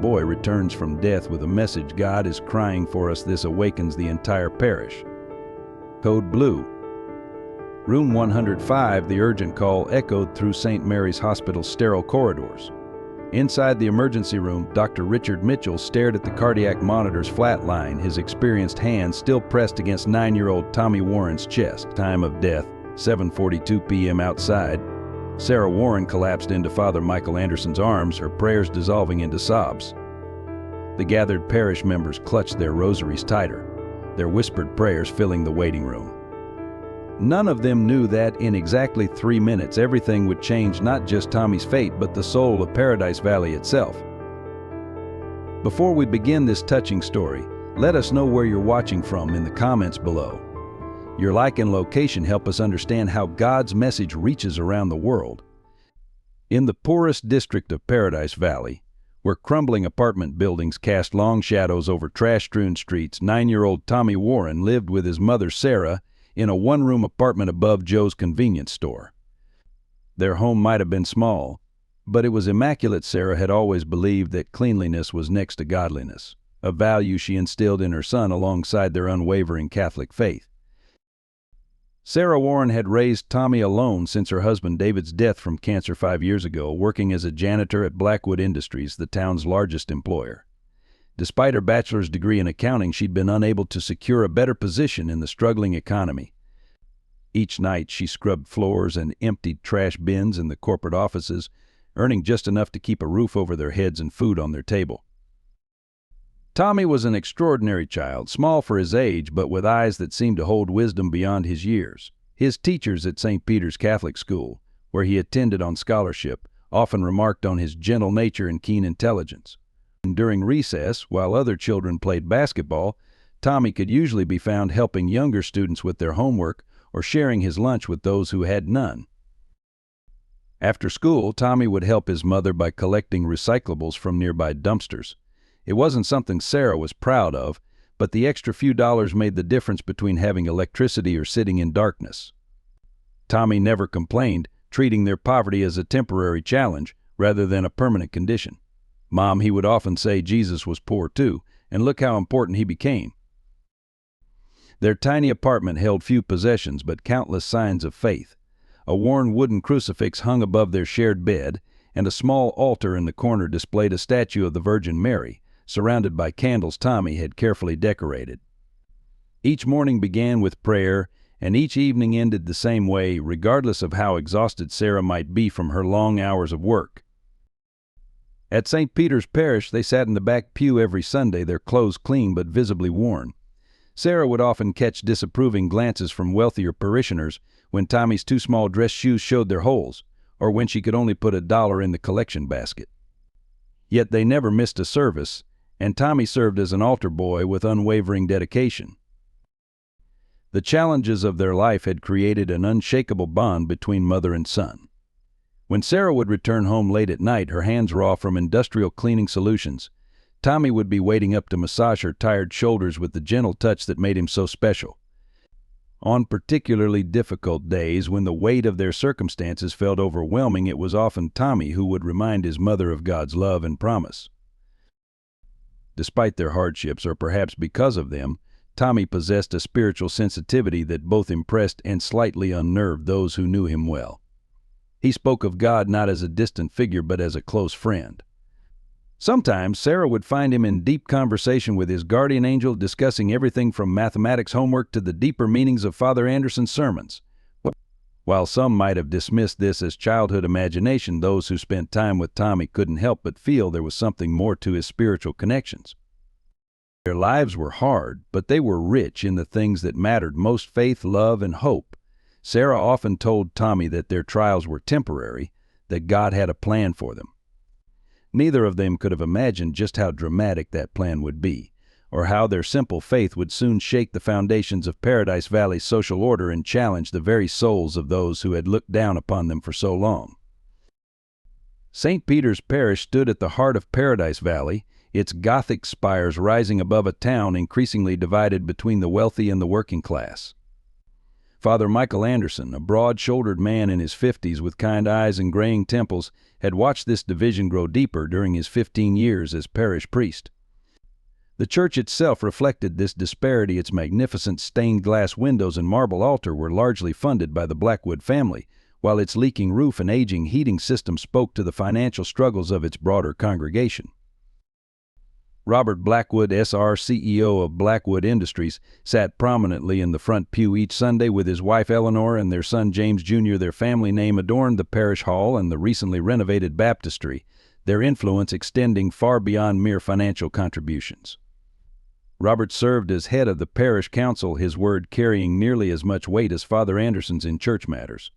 boy returns from death with a message God is crying for us. This awakens the entire parish. Code Blue. Room 105, the urgent call echoed through St. Mary's Hospital's sterile corridors. Inside the emergency room, Dr. Richard Mitchell stared at the cardiac monitor's flat line, his experienced hand still pressed against 9-year-old Tommy Warren's chest. Time of death, 7:42 p.m. outside. Sarah Warren collapsed into Father Michael Anderson's arms, her prayers dissolving into sobs. The gathered parish members clutched their rosaries tighter, their whispered prayers filling the waiting room. None of them knew that in exactly 3 minutes everything would change, not just Tommy's fate, but the soul of Paradise Valley itself. Before we begin this touching story, let us know where you're watching from in the comments below. Your like and location help us understand how God's message reaches around the world. In the poorest district of Paradise Valley, where crumbling apartment buildings cast long shadows over trash-strewn streets, 9-year-old Tommy Warren lived with his mother Sarah in a one-room apartment above Joe's convenience store. Their home might have been small, but it was immaculate. Sarah had always believed that cleanliness was next to godliness, a value she instilled in her son alongside their unwavering Catholic faith. Sarah Warren had raised Tommy alone since her husband David's death from cancer 5 years ago, working as a janitor at Blackwood Industries, the town's largest employer. Despite her bachelor's degree in accounting, she'd been unable to secure a better position in the struggling economy. Each night she scrubbed floors and emptied trash bins in the corporate offices, earning just enough to keep a roof over their heads and food on their table. Tommy was an extraordinary child, small for his age, but with eyes that seemed to hold wisdom beyond his years. His teachers at St. Peter's Catholic School, where he attended on scholarship, often remarked on his gentle nature and keen intelligence. During recess, while other children played basketball, Tommy could usually be found helping younger students with their homework or sharing his lunch with those who had none. After school, Tommy would help his mother by collecting recyclables from nearby dumpsters. It wasn't something Sarah was proud of, but the extra few dollars made the difference between having electricity or sitting in darkness. Tommy never complained, treating their poverty as a temporary challenge rather than a permanent condition. "Mom," he would often say, "Jesus was poor too, and look how important he became." Their tiny apartment held few possessions but countless signs of faith. A worn wooden crucifix hung above their shared bed, and a small altar in the corner displayed a statue of the Virgin Mary, surrounded by candles Tommy had carefully decorated. Each morning began with prayer, and each evening ended the same way, regardless of how exhausted Sarah might be from her long hours of work. At St. Peter's Parish, they sat in the back pew every Sunday, their clothes clean but visibly worn. Sarah would often catch disapproving glances from wealthier parishioners when Tommy's too small dress shoes showed their holes, or when she could only put $1 in the collection basket. Yet they never missed a service, and Tommy served as an altar boy with unwavering dedication. The challenges of their life had created an unshakable bond between mother and son. When Sarah would return home late at night, her hands raw from industrial cleaning solutions, Tommy would be waiting up to massage her tired shoulders with the gentle touch that made him so special. On particularly difficult days, when the weight of their circumstances felt overwhelming, it was often Tommy who would remind his mother of God's love and promise. Despite their hardships, or perhaps because of them, Tommy possessed a spiritual sensitivity that both impressed and slightly unnerved those who knew him well. He spoke of God not as a distant figure but as a close friend. Sometimes Sarah would find him in deep conversation with his guardian angel, discussing everything from mathematics homework to the deeper meanings of Father Anderson's sermons. While some might have dismissed this as childhood imagination, those who spent time with Tommy couldn't help but feel there was something more to his spiritual connections. Their lives were hard, but they were rich in the things that mattered most: faith, love, and hope. Sarah often told Tommy that their trials were temporary, that God had a plan for them. Neither of them could have imagined just how dramatic that plan would be, or how their simple faith would soon shake the foundations of Paradise Valley's social order and challenge the very souls of those who had looked down upon them for so long. St. Peter's Parish stood at the heart of Paradise Valley, its Gothic spires rising above a town increasingly divided between the wealthy and the working class. Father Michael Anderson, a broad-shouldered man in his 50s with kind eyes and graying temples, had watched this division grow deeper during his 15 years as parish priest. The church itself reflected this disparity. Its magnificent stained glass windows and marble altar were largely funded by the Blackwood family, while its leaking roof and aging heating system spoke to the financial struggles of its broader congregation. Robert Blackwood, S.R., CEO of Blackwood Industries, sat prominently in the front pew each Sunday with his wife Eleanor and their son James Jr. Their family name adorned the parish hall and the recently renovated baptistry, their influence extending far beyond mere financial contributions. Robert served as head of the parish council, his word carrying nearly as much weight as Father Anderson's in church matters.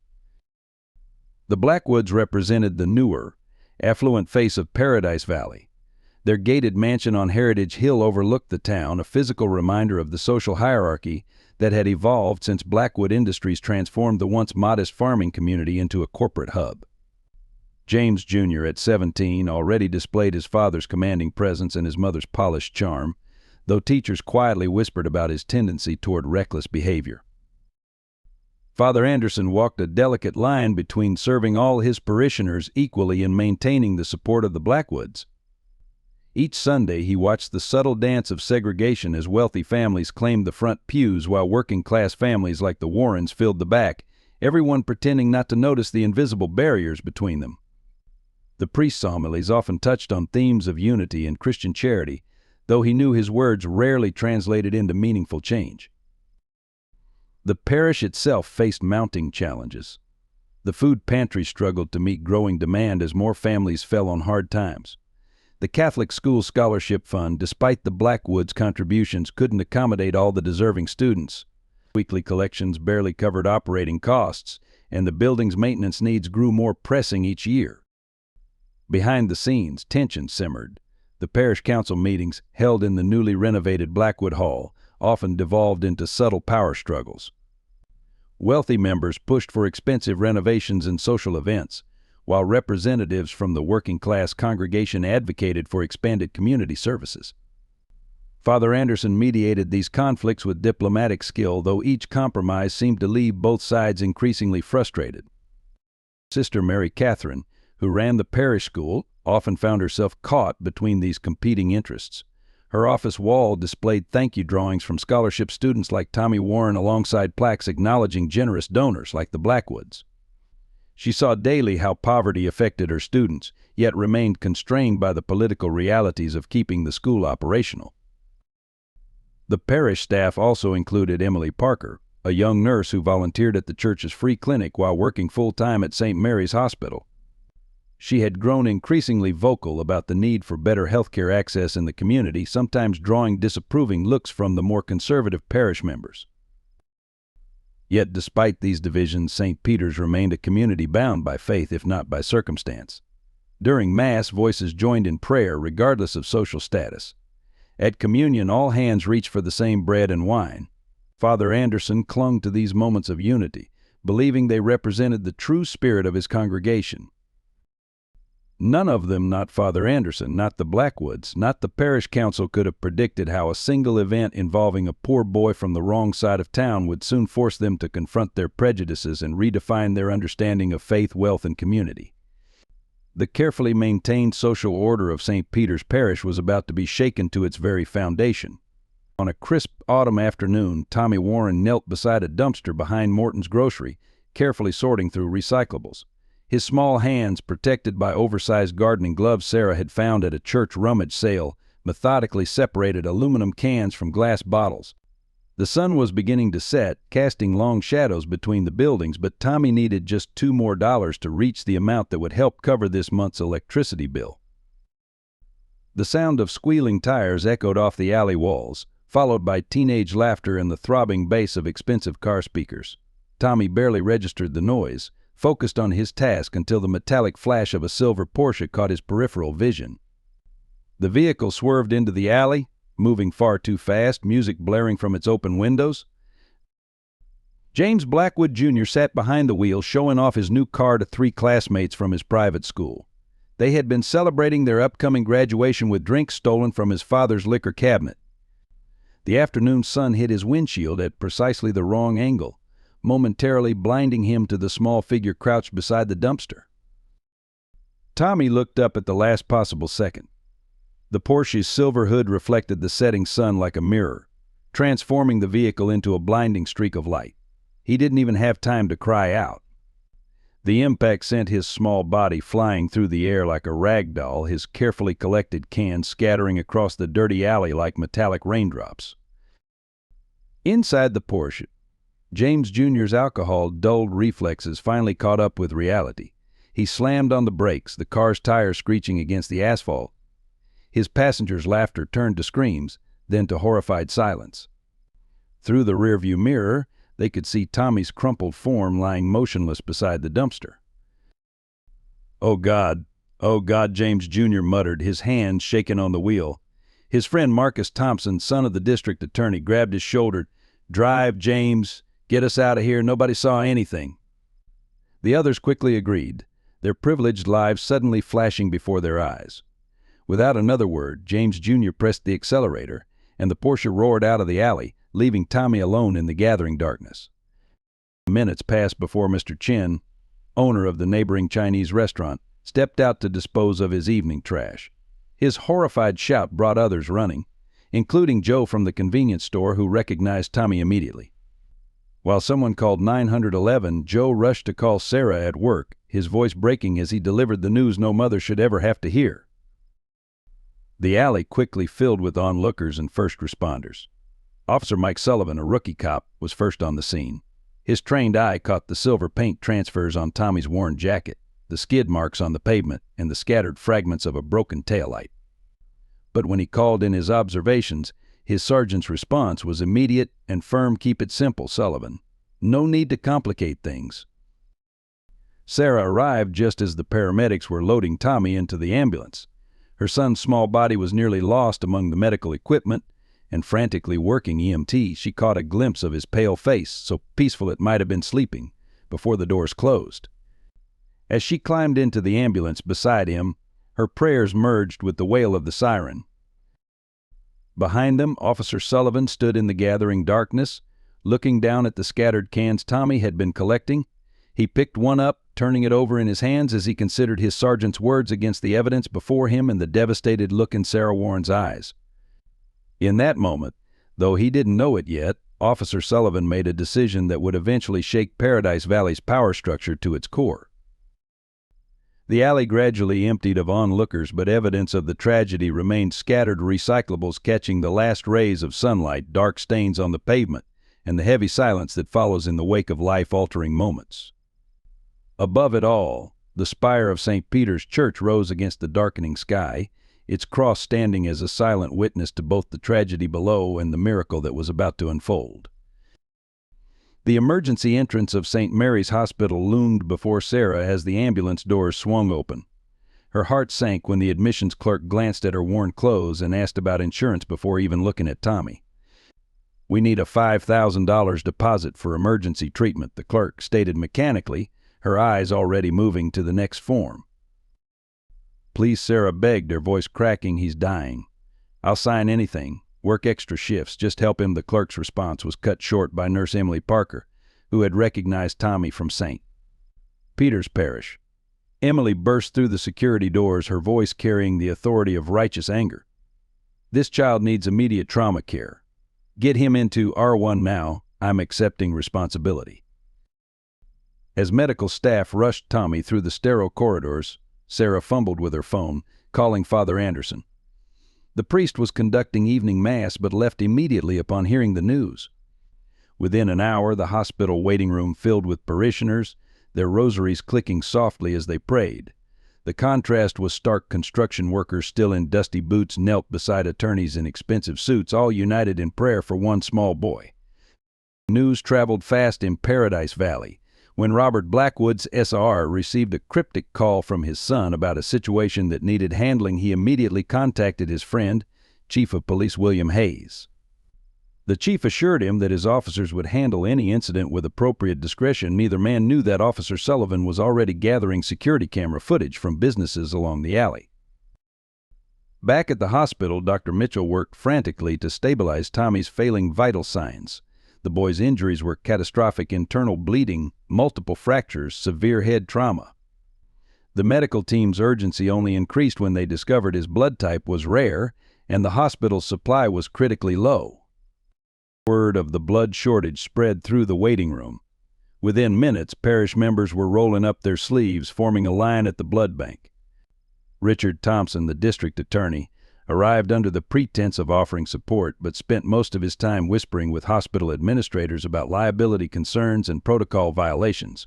The Blackwoods represented the newer, affluent face of Paradise Valley. Their gated mansion on Heritage Hill overlooked the town, a physical reminder of the social hierarchy that had evolved since Blackwood Industries transformed the once modest farming community into a corporate hub. James Jr., at 17, already displayed his father's commanding presence and his mother's polished charm, though teachers quietly whispered about his tendency toward reckless behavior. Father Anderson walked a delicate line between serving all his parishioners equally and maintaining the support of the Blackwoods. Each Sunday he watched the subtle dance of segregation as wealthy families claimed the front pews while working-class families like the Warrens filled the back, everyone pretending not to notice the invisible barriers between them. The priest's homilies often touched on themes of unity and Christian charity, though he knew his words rarely translated into meaningful change. The parish itself faced mounting challenges. The food pantry struggled to meet growing demand as more families fell on hard times. The Catholic School Scholarship Fund, despite the Blackwoods' contributions, couldn't accommodate all the deserving students. Weekly collections barely covered operating costs, and the building's maintenance needs grew more pressing each year. Behind the scenes, tension simmered. The parish council meetings, held in the newly renovated Blackwood Hall, often devolved into subtle power struggles. Wealthy members pushed for expensive renovations and social events, while representatives from the working-class congregation advocated for expanded community services. Father Anderson mediated these conflicts with diplomatic skill, though each compromise seemed to leave both sides increasingly frustrated. Sister Mary Catherine, who ran the parish school, often found herself caught between these competing interests. Her office wall displayed thank you drawings from scholarship students like Tommy Warren alongside plaques acknowledging generous donors like the Blackwoods. She saw daily how poverty affected her students, yet remained constrained by the political realities of keeping the school operational. The parish staff also included Emily Parker, a young nurse who volunteered at the church's free clinic while working full-time at St. Mary's Hospital. She had grown increasingly vocal about the need for better healthcare access in the community, sometimes drawing disapproving looks from the more conservative parish members. Yet despite these divisions, St. Peter's remained a community bound by faith, if not by circumstance. During Mass, voices joined in prayer regardless of social status. At communion, all hands reached for the same bread and wine. Father Anderson clung to these moments of unity, believing they represented the true spirit of his congregation. None of them, not Father Anderson, not the Blackwoods, not the parish council, could have predicted how a single event involving a poor boy from the wrong side of town would soon force them to confront their prejudices and redefine their understanding of faith, wealth, and community. The carefully maintained social order of St. Peter's Parish was about to be shaken to its very foundation. On a crisp autumn afternoon, Tommy Warren knelt beside a dumpster behind Morton's Grocery, carefully sorting through recyclables. His small hands, protected by oversized gardening gloves Sarah had found at a church rummage sale, methodically separated aluminum cans from glass bottles. The sun was beginning to set, casting long shadows between the buildings, but Tommy needed just $2 more to reach the amount that would help cover this month's electricity bill. The sound of squealing tires echoed off the alley walls, followed by teenage laughter and the throbbing bass of expensive car speakers. Tommy barely registered the noise, focused on his task until the metallic flash of a silver Porsche caught his peripheral vision. The vehicle swerved into the alley, moving far too fast, music blaring from its open windows. James Blackwood Jr. sat behind the wheel, showing off his new car to 3 classmates from his private school. They had been celebrating their upcoming graduation with drinks stolen from his father's liquor cabinet. The afternoon sun hit his windshield at precisely the wrong angle, momentarily blinding him to the small figure crouched beside the dumpster. Tommy looked up at the last possible second. The Porsche's silver hood reflected the setting sun like a mirror, transforming the vehicle into a blinding streak of light. He didn't even have time to cry out. The impact sent his small body flying through the air like a rag doll, his carefully collected cans scattering across the dirty alley like metallic raindrops. Inside the Porsche, James Jr.'s alcohol-dulled reflexes finally caught up with reality. He slammed on the brakes, the car's tires screeching against the asphalt. His passengers' laughter turned to screams, then to horrified silence. Through the rearview mirror, they could see Tommy's crumpled form lying motionless beside the dumpster. "Oh God, James Jr. muttered, his hands shaking on the wheel. His friend Marcus Thompson, son of the district attorney, grabbed his shoulder. "Drive, James. Get us out of here. Nobody saw anything." The others quickly agreed, their privileged lives suddenly flashing before their eyes. Without another word, James Jr. pressed the accelerator, and the Porsche roared out of the alley, leaving Tommy alone in the gathering darkness. Minutes passed before Mr. Chin, owner of the neighboring Chinese restaurant, stepped out to dispose of his evening trash. His horrified shout brought others running, including Joe from the convenience store, who recognized Tommy immediately. While someone called 911, Joe rushed to call Sarah at work, his voice breaking as he delivered the news no mother should ever have to hear. The alley quickly filled with onlookers and first responders. Officer Mike Sullivan, a rookie cop, was first on the scene. His trained eye caught the silver paint transfers on Tommy's worn jacket, the skid marks on the pavement, and the scattered fragments of a broken taillight. But when he called in his observations, his sergeant's response was immediate and firm. "Keep it simple, Sullivan. No need to complicate things." Sarah arrived just as the paramedics were loading Tommy into the ambulance. Her son's small body was nearly lost among the medical equipment, and frantically working EMT, she caught a glimpse of his pale face, so peaceful it might have been sleeping, before the doors closed. As she climbed into the ambulance beside him, her prayers merged with the wail of the siren. Behind them, Officer Sullivan stood in the gathering darkness, looking down at the scattered cans Tommy had been collecting. He picked one up, turning it over in his hands as he considered his sergeant's words against the evidence before him and the devastated look in Sarah Warren's eyes. In that moment, though he didn't know it yet, Officer Sullivan made a decision that would eventually shake Paradise Valley's power structure to its core. The alley gradually emptied of onlookers, but evidence of the tragedy remained scattered, recyclables catching the last rays of sunlight, dark stains on the pavement, and the heavy silence that follows in the wake of life-altering moments. Above it all, the spire of St. Peter's Church rose against the darkening sky, its cross standing as a silent witness to both the tragedy below and the miracle that was about to unfold. The emergency entrance of St. Mary's Hospital loomed before Sarah as the ambulance doors swung open. Her heart sank when the admissions clerk glanced at her worn clothes and asked about insurance before even looking at Tommy. "We need a $5,000 deposit for emergency treatment," the clerk stated mechanically, her eyes already moving to the next form. "Please," Sarah begged, her voice cracking. "He's dying. I'll sign anything. Work extra shifts. Just help him." The clerk's response was cut short by Nurse Emily Parker, who had recognized Tommy from St. Peter's Parish. Emily burst through the security doors, her voice carrying the authority of righteous anger. "This child needs immediate trauma care. Get him into R1 now. I'm accepting responsibility." As medical staff rushed Tommy through the sterile corridors, Sarah fumbled with her phone, calling Father Anderson. The priest was conducting evening mass, but left immediately upon hearing the news. Within an hour, the hospital waiting room filled with parishioners, their rosaries clicking softly as they prayed. The contrast was stark. Construction workers still in dusty boots knelt beside attorneys in expensive suits, all united in prayer for one small boy. News traveled fast in Paradise Valley. When Robert Blackwood's SR received a cryptic call from his son about a situation that needed handling, he immediately contacted his friend, Chief of Police William Hayes. The chief assured him that his officers would handle any incident with appropriate discretion. Neither man knew that Officer Sullivan was already gathering security camera footage from businesses along the alley. Back at the hospital, Dr. Mitchell worked frantically to stabilize Tommy's failing vital signs. The boy's injuries were catastrophic internal bleeding, multiple fractures, severe head trauma. The medical team's urgency only increased when they discovered his blood type was rare and the hospital's supply was critically low. Word of the blood shortage spread through the waiting room. Within minutes, parish members were rolling up their sleeves, forming a line at the blood bank. Richard Thompson, the district attorney, arrived under the pretense of offering support, but spent most of his time whispering with hospital administrators about liability concerns and protocol violations.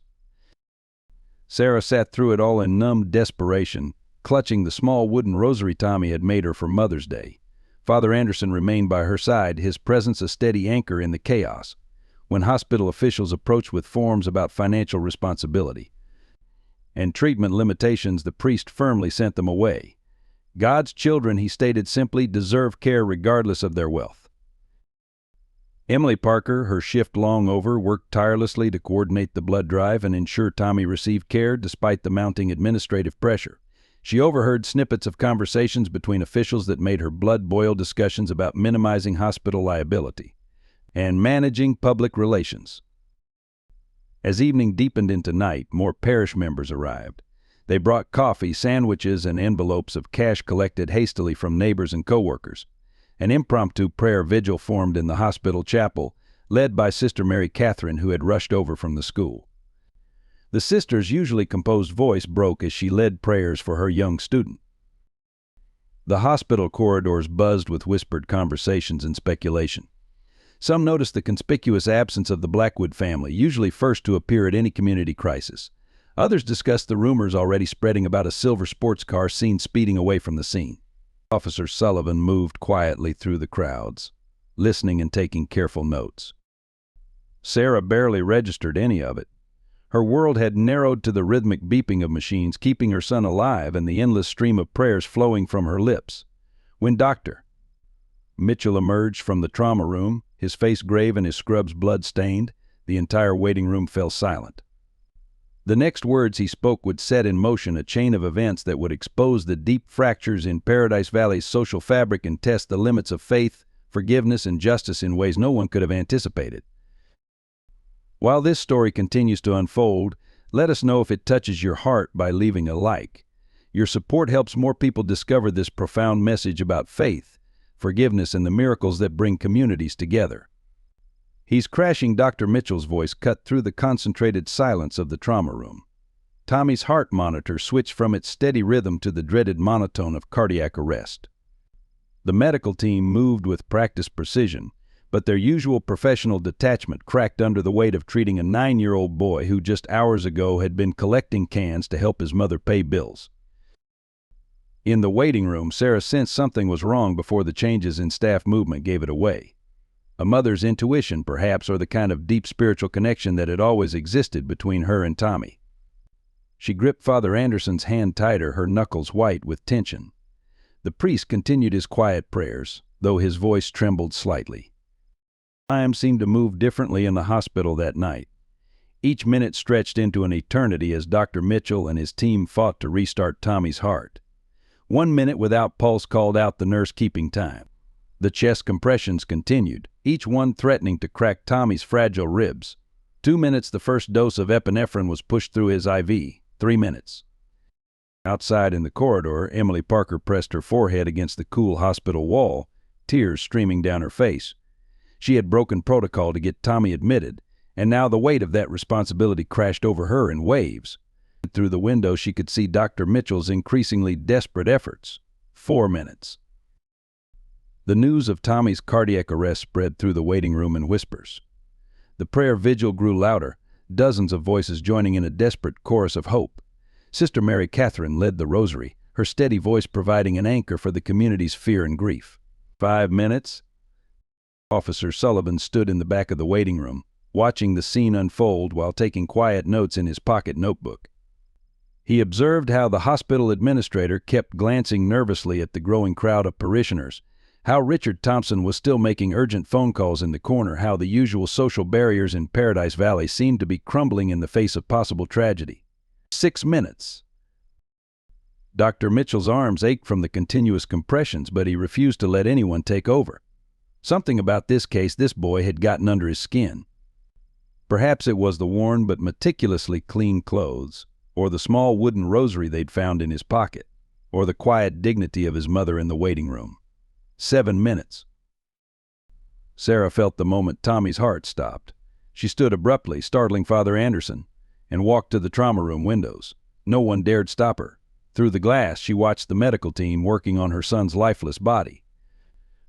Sarah sat through it all in numb desperation, clutching the small wooden rosary Tommy had made her for Mother's Day. Father Anderson remained by her side, his presence a steady anchor in the chaos. When hospital officials approached with forms about financial responsibility and treatment limitations, the priest firmly sent them away. God's children, he stated simply, deserve care regardless of their wealth. Emily Parker, her shift long over, worked tirelessly to coordinate the blood drive and ensure Tommy received care despite the mounting administrative pressure. She overheard snippets of conversations between officials that made her blood boil, discussions about minimizing hospital liability and managing public relations. As evening deepened into night, more parish members arrived. They brought coffee, sandwiches, and envelopes of cash collected hastily from neighbors and co-workers. An impromptu prayer vigil formed in the hospital chapel, led by Sister Mary Catherine, who had rushed over from the school. The sister's usually composed voice broke as she led prayers for her young student. The hospital corridors buzzed with whispered conversations and speculation. Some noticed the conspicuous absence of the Blackwood family, usually first to appear at any community crisis. Others discussed the rumors already spreading about a silver sports car seen speeding away from the scene. Officer Sullivan moved quietly through the crowds, listening and taking careful notes. Sarah barely registered any of it. Her world had narrowed to the rhythmic beeping of machines keeping her son alive and the endless stream of prayers flowing from her lips. When Dr. Mitchell emerged from the trauma room, his face grave and his scrubs blood-stained, the entire waiting room fell silent. The next words he spoke would set in motion a chain of events that would expose the deep fractures in Paradise Valley's social fabric and test the limits of faith, forgiveness, and justice in ways no one could have anticipated. While this story continues to unfold, let us know if it touches your heart by leaving a like. Your support helps more people discover this profound message about faith, forgiveness, and the miracles that bring communities together. He's crashing. Dr. Mitchell's voice cut through the concentrated silence of the trauma room. Tommy's heart monitor switched from its steady rhythm to the dreaded monotone of cardiac arrest. The medical team moved with practiced precision, but their usual professional detachment cracked under the weight of treating a 9-year-old boy who just hours ago had been collecting cans to help his mother pay bills. In the waiting room, Sarah sensed something was wrong before the changes in staff movement gave it away. A mother's intuition, perhaps, or the kind of deep spiritual connection that had always existed between her and Tommy. She gripped Father Anderson's hand tighter, her knuckles white with tension. The priest continued his quiet prayers, though his voice trembled slightly. Time seemed to move differently in the hospital that night. Each minute stretched into an eternity as Dr. Mitchell and his team fought to restart Tommy's heart. 1 minute without pulse called out the nurse keeping time. The chest compressions continued, each one threatening to crack Tommy's fragile ribs. 2 minutes, the first dose of epinephrine was pushed through his IV. 3 minutes. Outside in the corridor, Emily Parker pressed her forehead against the cool hospital wall, tears streaming down her face. She had broken protocol to get Tommy admitted, and now the weight of that responsibility crashed over her in waves. Through the window, she could see Dr. Mitchell's increasingly desperate efforts. 4 minutes. The news of Tommy's cardiac arrest spread through the waiting room in whispers. The prayer vigil grew louder, dozens of voices joining in a desperate chorus of hope. Sister Mary Catherine led the rosary, her steady voice providing an anchor for the community's fear and grief. 5 minutes. Officer Sullivan stood in the back of the waiting room, watching the scene unfold while taking quiet notes in his pocket notebook. He observed how the hospital administrator kept glancing nervously at the growing crowd of parishioners, how Richard Thompson was still making urgent phone calls in the corner, how the usual social barriers in Paradise Valley seemed to be crumbling in the face of possible tragedy. 6 minutes. Dr. Mitchell's arms ached from the continuous compressions, but he refused to let anyone take over. Something about this case this boy had gotten under his skin. Perhaps it was the worn but meticulously clean clothes, or the small wooden rosary they'd found in his pocket, or the quiet dignity of his mother in the waiting room. 7 minutes. Sarah felt the moment Tommy's heart stopped. She stood abruptly, startling Father Anderson, and walked to the trauma room windows. No one dared stop her. Through the glass, she watched the medical team working on her son's lifeless body.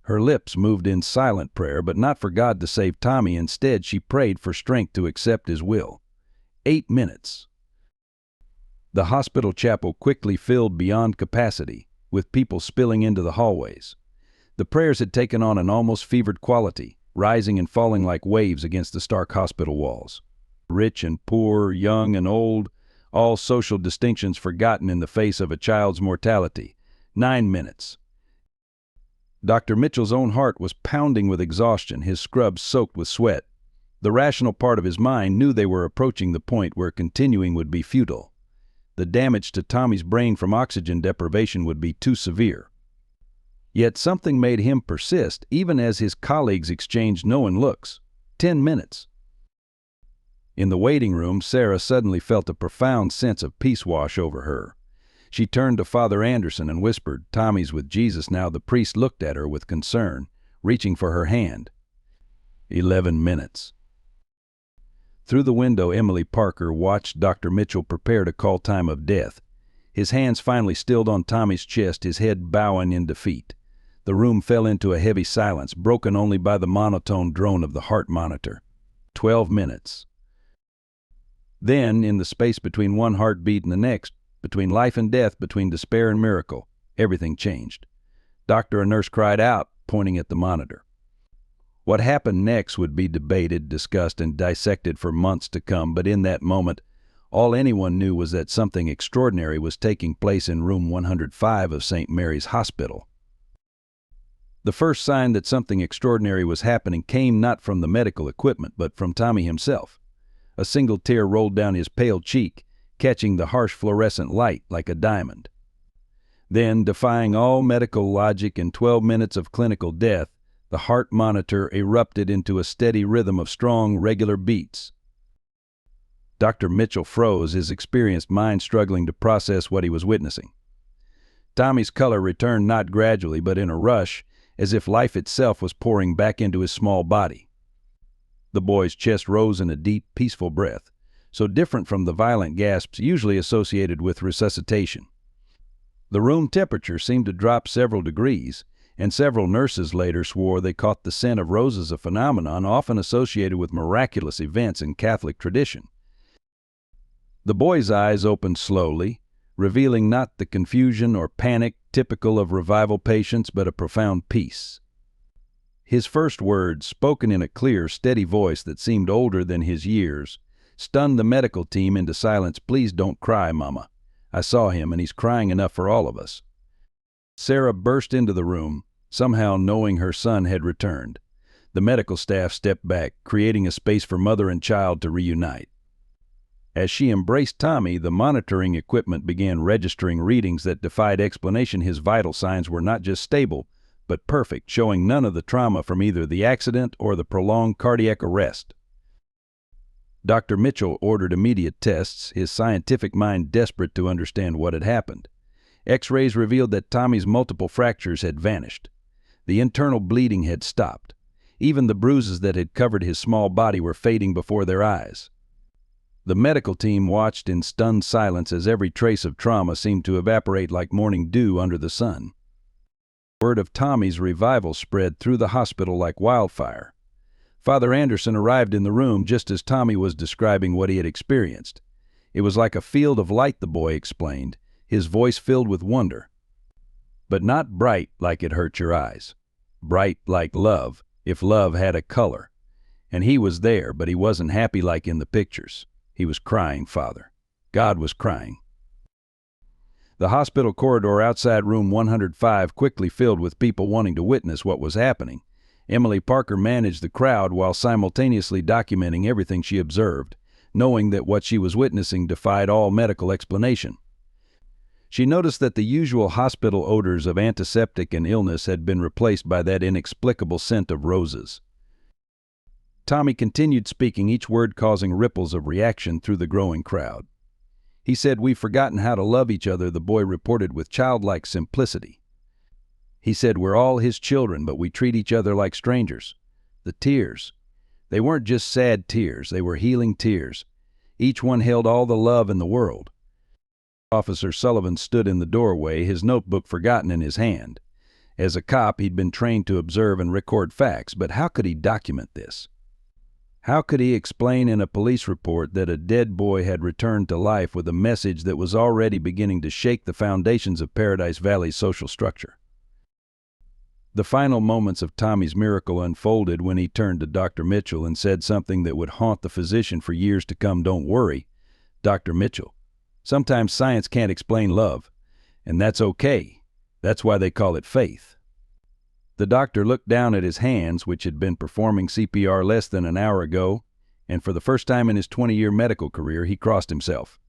Her lips moved in silent prayer, but not for God to save Tommy. Instead, she prayed for strength to accept his will. 8 minutes. The hospital chapel quickly filled beyond capacity, with people spilling into the hallways. The prayers had taken on an almost fevered quality, rising and falling like waves against the stark hospital walls. Rich and poor, young and old, all social distinctions forgotten in the face of a child's mortality. 9 minutes. Dr. Mitchell's own heart was pounding with exhaustion, his scrubs soaked with sweat. The rational part of his mind knew they were approaching the point where continuing would be futile. The damage to Tommy's brain from oxygen deprivation would be too severe. Yet something made him persist, even as his colleagues exchanged knowing looks. 10 minutes. In the waiting room, Sarah suddenly felt a profound sense of peace wash over her. She turned to Father Anderson and whispered, "Tommy's with Jesus now." The priest looked at her with concern, reaching for her hand. 11 minutes. Through the window, Emily Parker watched Dr. Mitchell prepare to call time of death. His hands finally stilled on Tommy's chest, his head bowing in defeat. The room fell into a heavy silence, broken only by the monotone drone of the heart monitor. 12 minutes. Then, in the space between one heartbeat and the next, between life and death, between despair and miracle, everything changed. Doctor and nurse cried out, pointing at the monitor. What happened next would be debated, discussed, and dissected for months to come, but in that moment, all anyone knew was that something extraordinary was taking place in room 105 of St. Mary's Hospital. The first sign that something extraordinary was happening came not from the medical equipment, but from Tommy himself. A single tear rolled down his pale cheek, catching the harsh fluorescent light like a diamond. Then, defying all medical logic and 12 minutes of clinical death, the heart monitor erupted into a steady rhythm of strong, regular beats. Dr. Mitchell froze, his experienced mind struggling to process what he was witnessing. Tommy's color returned not gradually, but in a rush, as if life itself was pouring back into his small body. The boy's chest rose in a deep, peaceful breath, so different from the violent gasps usually associated with resuscitation. The room temperature seemed to drop several degrees, and several nurses later swore they caught the scent of roses, a phenomenon often associated with miraculous events in Catholic tradition. The boy's eyes opened slowly, revealing not the confusion or panic typical of revival patients, but a profound peace. His first words, spoken in a clear, steady voice that seemed older than his years, stunned the medical team into silence. "Please don't cry, Mama. I saw him, and he's crying enough for all of us." Sarah burst into the room, somehow knowing her son had returned. The medical staff stepped back, creating a space for mother and child to reunite. As she embraced Tommy, the monitoring equipment began registering readings that defied explanation. His vital signs were not just stable, but perfect, showing none of the trauma from either the accident or the prolonged cardiac arrest. Dr. Mitchell ordered immediate tests, his scientific mind desperate to understand what had happened. X-rays revealed that Tommy's multiple fractures had vanished. The internal bleeding had stopped. Even the bruises that had covered his small body were fading before their eyes. The medical team watched in stunned silence as every trace of trauma seemed to evaporate like morning dew under the sun. Word of Tommy's revival spread through the hospital like wildfire. Father Anderson arrived in the room just as Tommy was describing what he had experienced. It was like a field of light, the boy explained, his voice filled with wonder. But not bright like it hurt your eyes. Bright like love, if love had a color. And he was there, but he wasn't happy like in the pictures. He was crying, Father. God was crying. The hospital corridor outside room 105 quickly filled with people wanting to witness what was happening. Emily Parker managed the crowd while simultaneously documenting everything she observed, knowing that what she was witnessing defied all medical explanation. She noticed that the usual hospital odors of antiseptic and illness had been replaced by that inexplicable scent of roses. Tommy continued speaking, each word causing ripples of reaction through the growing crowd. He said, "We've forgotten how to love each other," the boy reported with childlike simplicity. He said, "We're all his children, but we treat each other like strangers." The tears. They weren't just sad tears, they were healing tears. Each one held all the love in the world. Officer Sullivan stood in the doorway, his notebook forgotten in his hand. As a cop, he'd been trained to observe and record facts, but how could he document this? How could he explain in a police report that a dead boy had returned to life with a message that was already beginning to shake the foundations of Paradise Valley's social structure? The final moments of Tommy's miracle unfolded when he turned to Dr. Mitchell and said something that would haunt the physician for years to come. "Don't worry, Dr. Mitchell. Sometimes science can't explain love, and that's okay. That's why they call it faith." The doctor looked down at his hands, which had been performing CPR less than an hour ago, and for the first time in his 20-year medical career, he crossed himself.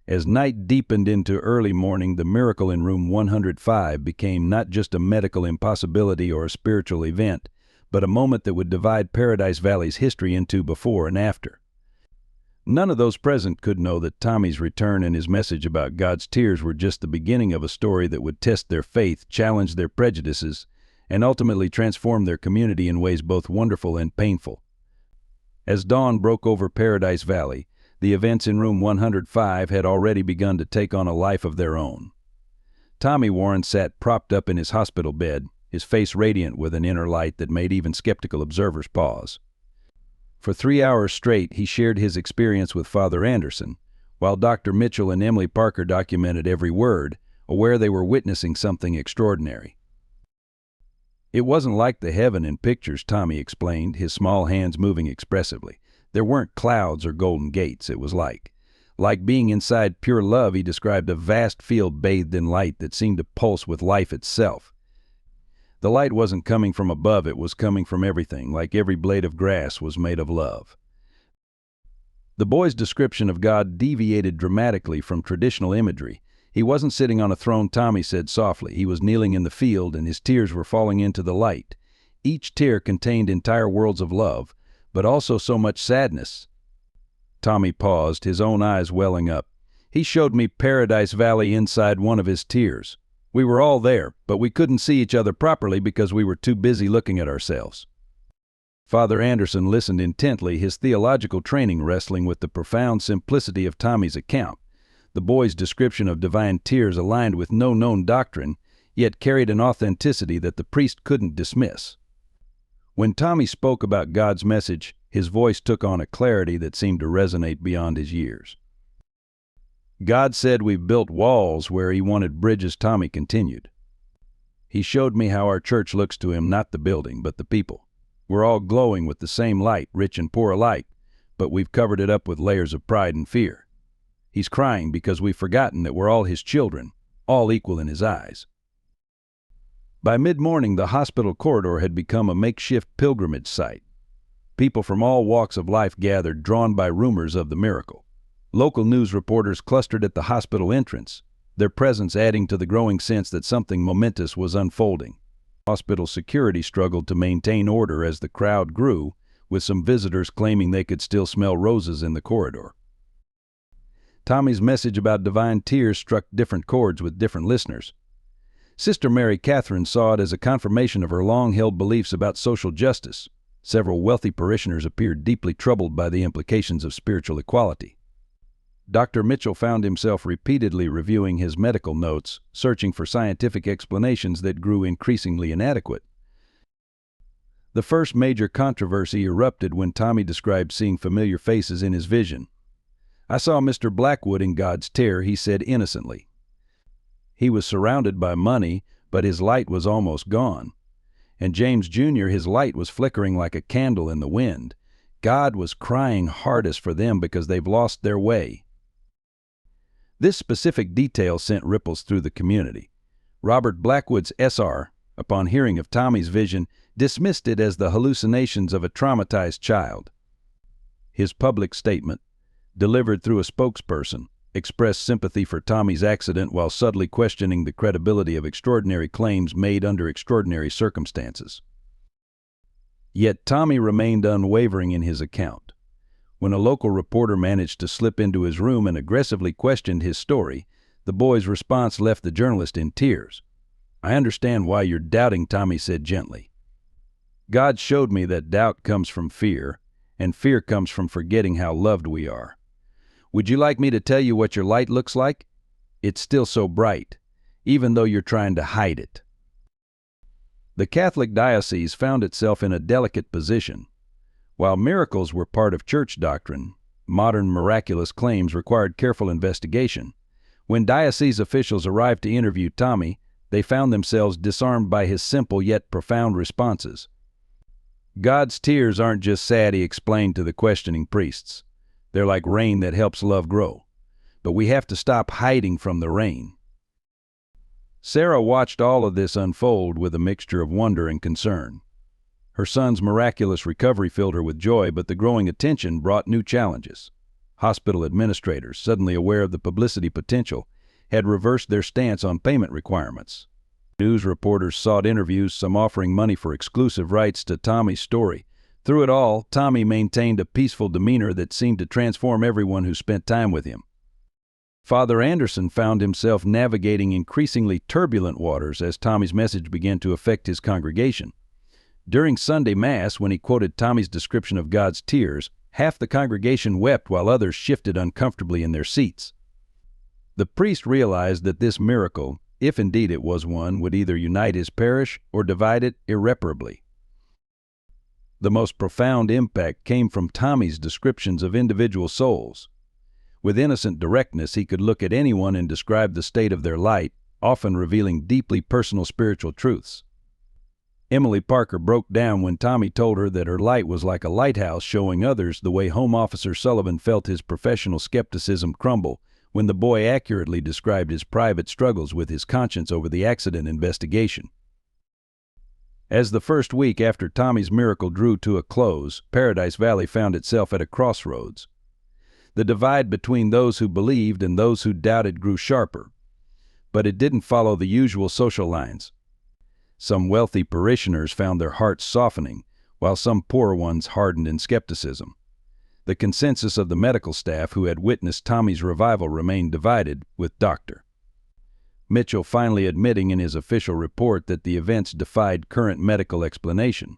As night deepened into early morning, the miracle in room 105 became not just a medical impossibility or a spiritual event, but a moment that would divide Paradise Valley's history into before and after. None of those present could know that Tommy's return and his message about God's tears were just the beginning of a story that would test their faith, challenge their prejudices, and ultimately transform their community in ways both wonderful and painful. As dawn broke over Paradise Valley, the events in room 105 had already begun to take on a life of their own. Tommy Warren sat propped up in his hospital bed, his face radiant with an inner light that made even skeptical observers pause. For 3 hours straight, he shared his experience with Father Anderson, while Dr. Mitchell and Emily Parker documented every word, aware they were witnessing something extraordinary. "It wasn't like the heaven in pictures," Tommy explained, his small hands moving expressively. "There weren't clouds or golden gates. It was like being inside pure love." He described a vast field bathed in light that seemed to pulse with life itself. The light wasn't coming from above, it was coming from everything, like every blade of grass was made of love. The boy's description of God deviated dramatically from traditional imagery. He wasn't sitting on a throne, Tommy said softly. He was kneeling in the field, and his tears were falling into the light. Each tear contained entire worlds of love, but also so much sadness. Tommy paused, his own eyes welling up. "He showed me Paradise Valley inside one of his tears. We were all there, but we couldn't see each other properly because we were too busy looking at ourselves." Father Anderson listened intently, his theological training wrestling with the profound simplicity of Tommy's account. The boy's description of divine tears aligned with no known doctrine, yet carried an authenticity that the priest couldn't dismiss. When Tommy spoke about God's message, his voice took on a clarity that seemed to resonate beyond his years. "God said we've built walls where he wanted bridges," Tommy continued. "He showed me how our church looks to him, not the building, but the people. We're all glowing with the same light, rich and poor alike, but we've covered it up with layers of pride and fear. He's crying because we've forgotten that we're all his children, all equal in his eyes." By mid-morning, the hospital corridor had become a makeshift pilgrimage site. People from all walks of life gathered, drawn by rumors of the miracle. Local news reporters clustered at the hospital entrance, their presence adding to the growing sense that something momentous was unfolding. Hospital security struggled to maintain order as the crowd grew, with some visitors claiming they could still smell roses in the corridor. Tommy's message about divine tears struck different chords with different listeners. Sister Mary Catherine saw it as a confirmation of her long-held beliefs about social justice. Several wealthy parishioners appeared deeply troubled by the implications of spiritual equality. Dr. Mitchell found himself repeatedly reviewing his medical notes, searching for scientific explanations that grew increasingly inadequate. The first major controversy erupted when Tommy described seeing familiar faces in his vision. "I saw Mr. Blackwood in God's tear," he said innocently. "He was surrounded by money, but his light was almost gone. And James Jr., his light was flickering like a candle in the wind. God was crying hardest for them because they've lost their way." This specific detail sent ripples through the community. Robert Blackwood's SR, upon hearing of Tommy's vision, dismissed it as the hallucinations of a traumatized child. His public statement, delivered through a spokesperson, expressed sympathy for Tommy's accident while subtly questioning the credibility of extraordinary claims made under extraordinary circumstances. Yet Tommy remained unwavering in his account. When a local reporter managed to slip into his room and aggressively questioned his story, the boy's response left the journalist in tears. "I understand why you're doubting," Tommy said gently. "God showed me that doubt comes from fear, and fear comes from forgetting how loved we are. Would you like me to tell you what your light looks like? It's still so bright, even though you're trying to hide it." The Catholic diocese found itself in a delicate position. While miracles were part of church doctrine, modern miraculous claims required careful investigation. When diocese officials arrived to interview Tommy, they found themselves disarmed by his simple yet profound responses. "God's tears aren't just sad," he explained to the questioning priests. "They're like rain that helps love grow. But we have to stop hiding from the rain." Sarah watched all of this unfold with a mixture of wonder and concern. Her son's miraculous recovery filled her with joy, but the growing attention brought new challenges. Hospital administrators, suddenly aware of the publicity potential, had reversed their stance on payment requirements. News reporters sought interviews, some offering money for exclusive rights to Tommy's story. Through it all, Tommy maintained a peaceful demeanor that seemed to transform everyone who spent time with him. Father Anderson found himself navigating increasingly turbulent waters as Tommy's message began to affect his congregation. During Sunday Mass, when he quoted Tommy's description of God's tears, half the congregation wept while others shifted uncomfortably in their seats. The priest realized that this miracle, if indeed it was one, would either unite his parish or divide it irreparably. The most profound impact came from Tommy's descriptions of individual souls. With innocent directness, he could look at anyone and describe the state of their light, often revealing deeply personal spiritual truths. Emily Parker broke down when Tommy told her that her light was like a lighthouse showing others the way Home Officer Sullivan felt his professional skepticism crumble when the boy accurately described his private struggles with his conscience over the accident investigation. As the first week after Tommy's miracle drew to a close, Paradise Valley found itself at a crossroads. The divide between those who believed and those who doubted grew sharper, but it didn't follow the usual social lines. Some wealthy parishioners found their hearts softening, while some poor ones hardened in skepticism. The consensus of the medical staff who had witnessed Tommy's revival remained divided, with Dr. Mitchell finally admitting in his official report that the events defied current medical explanation.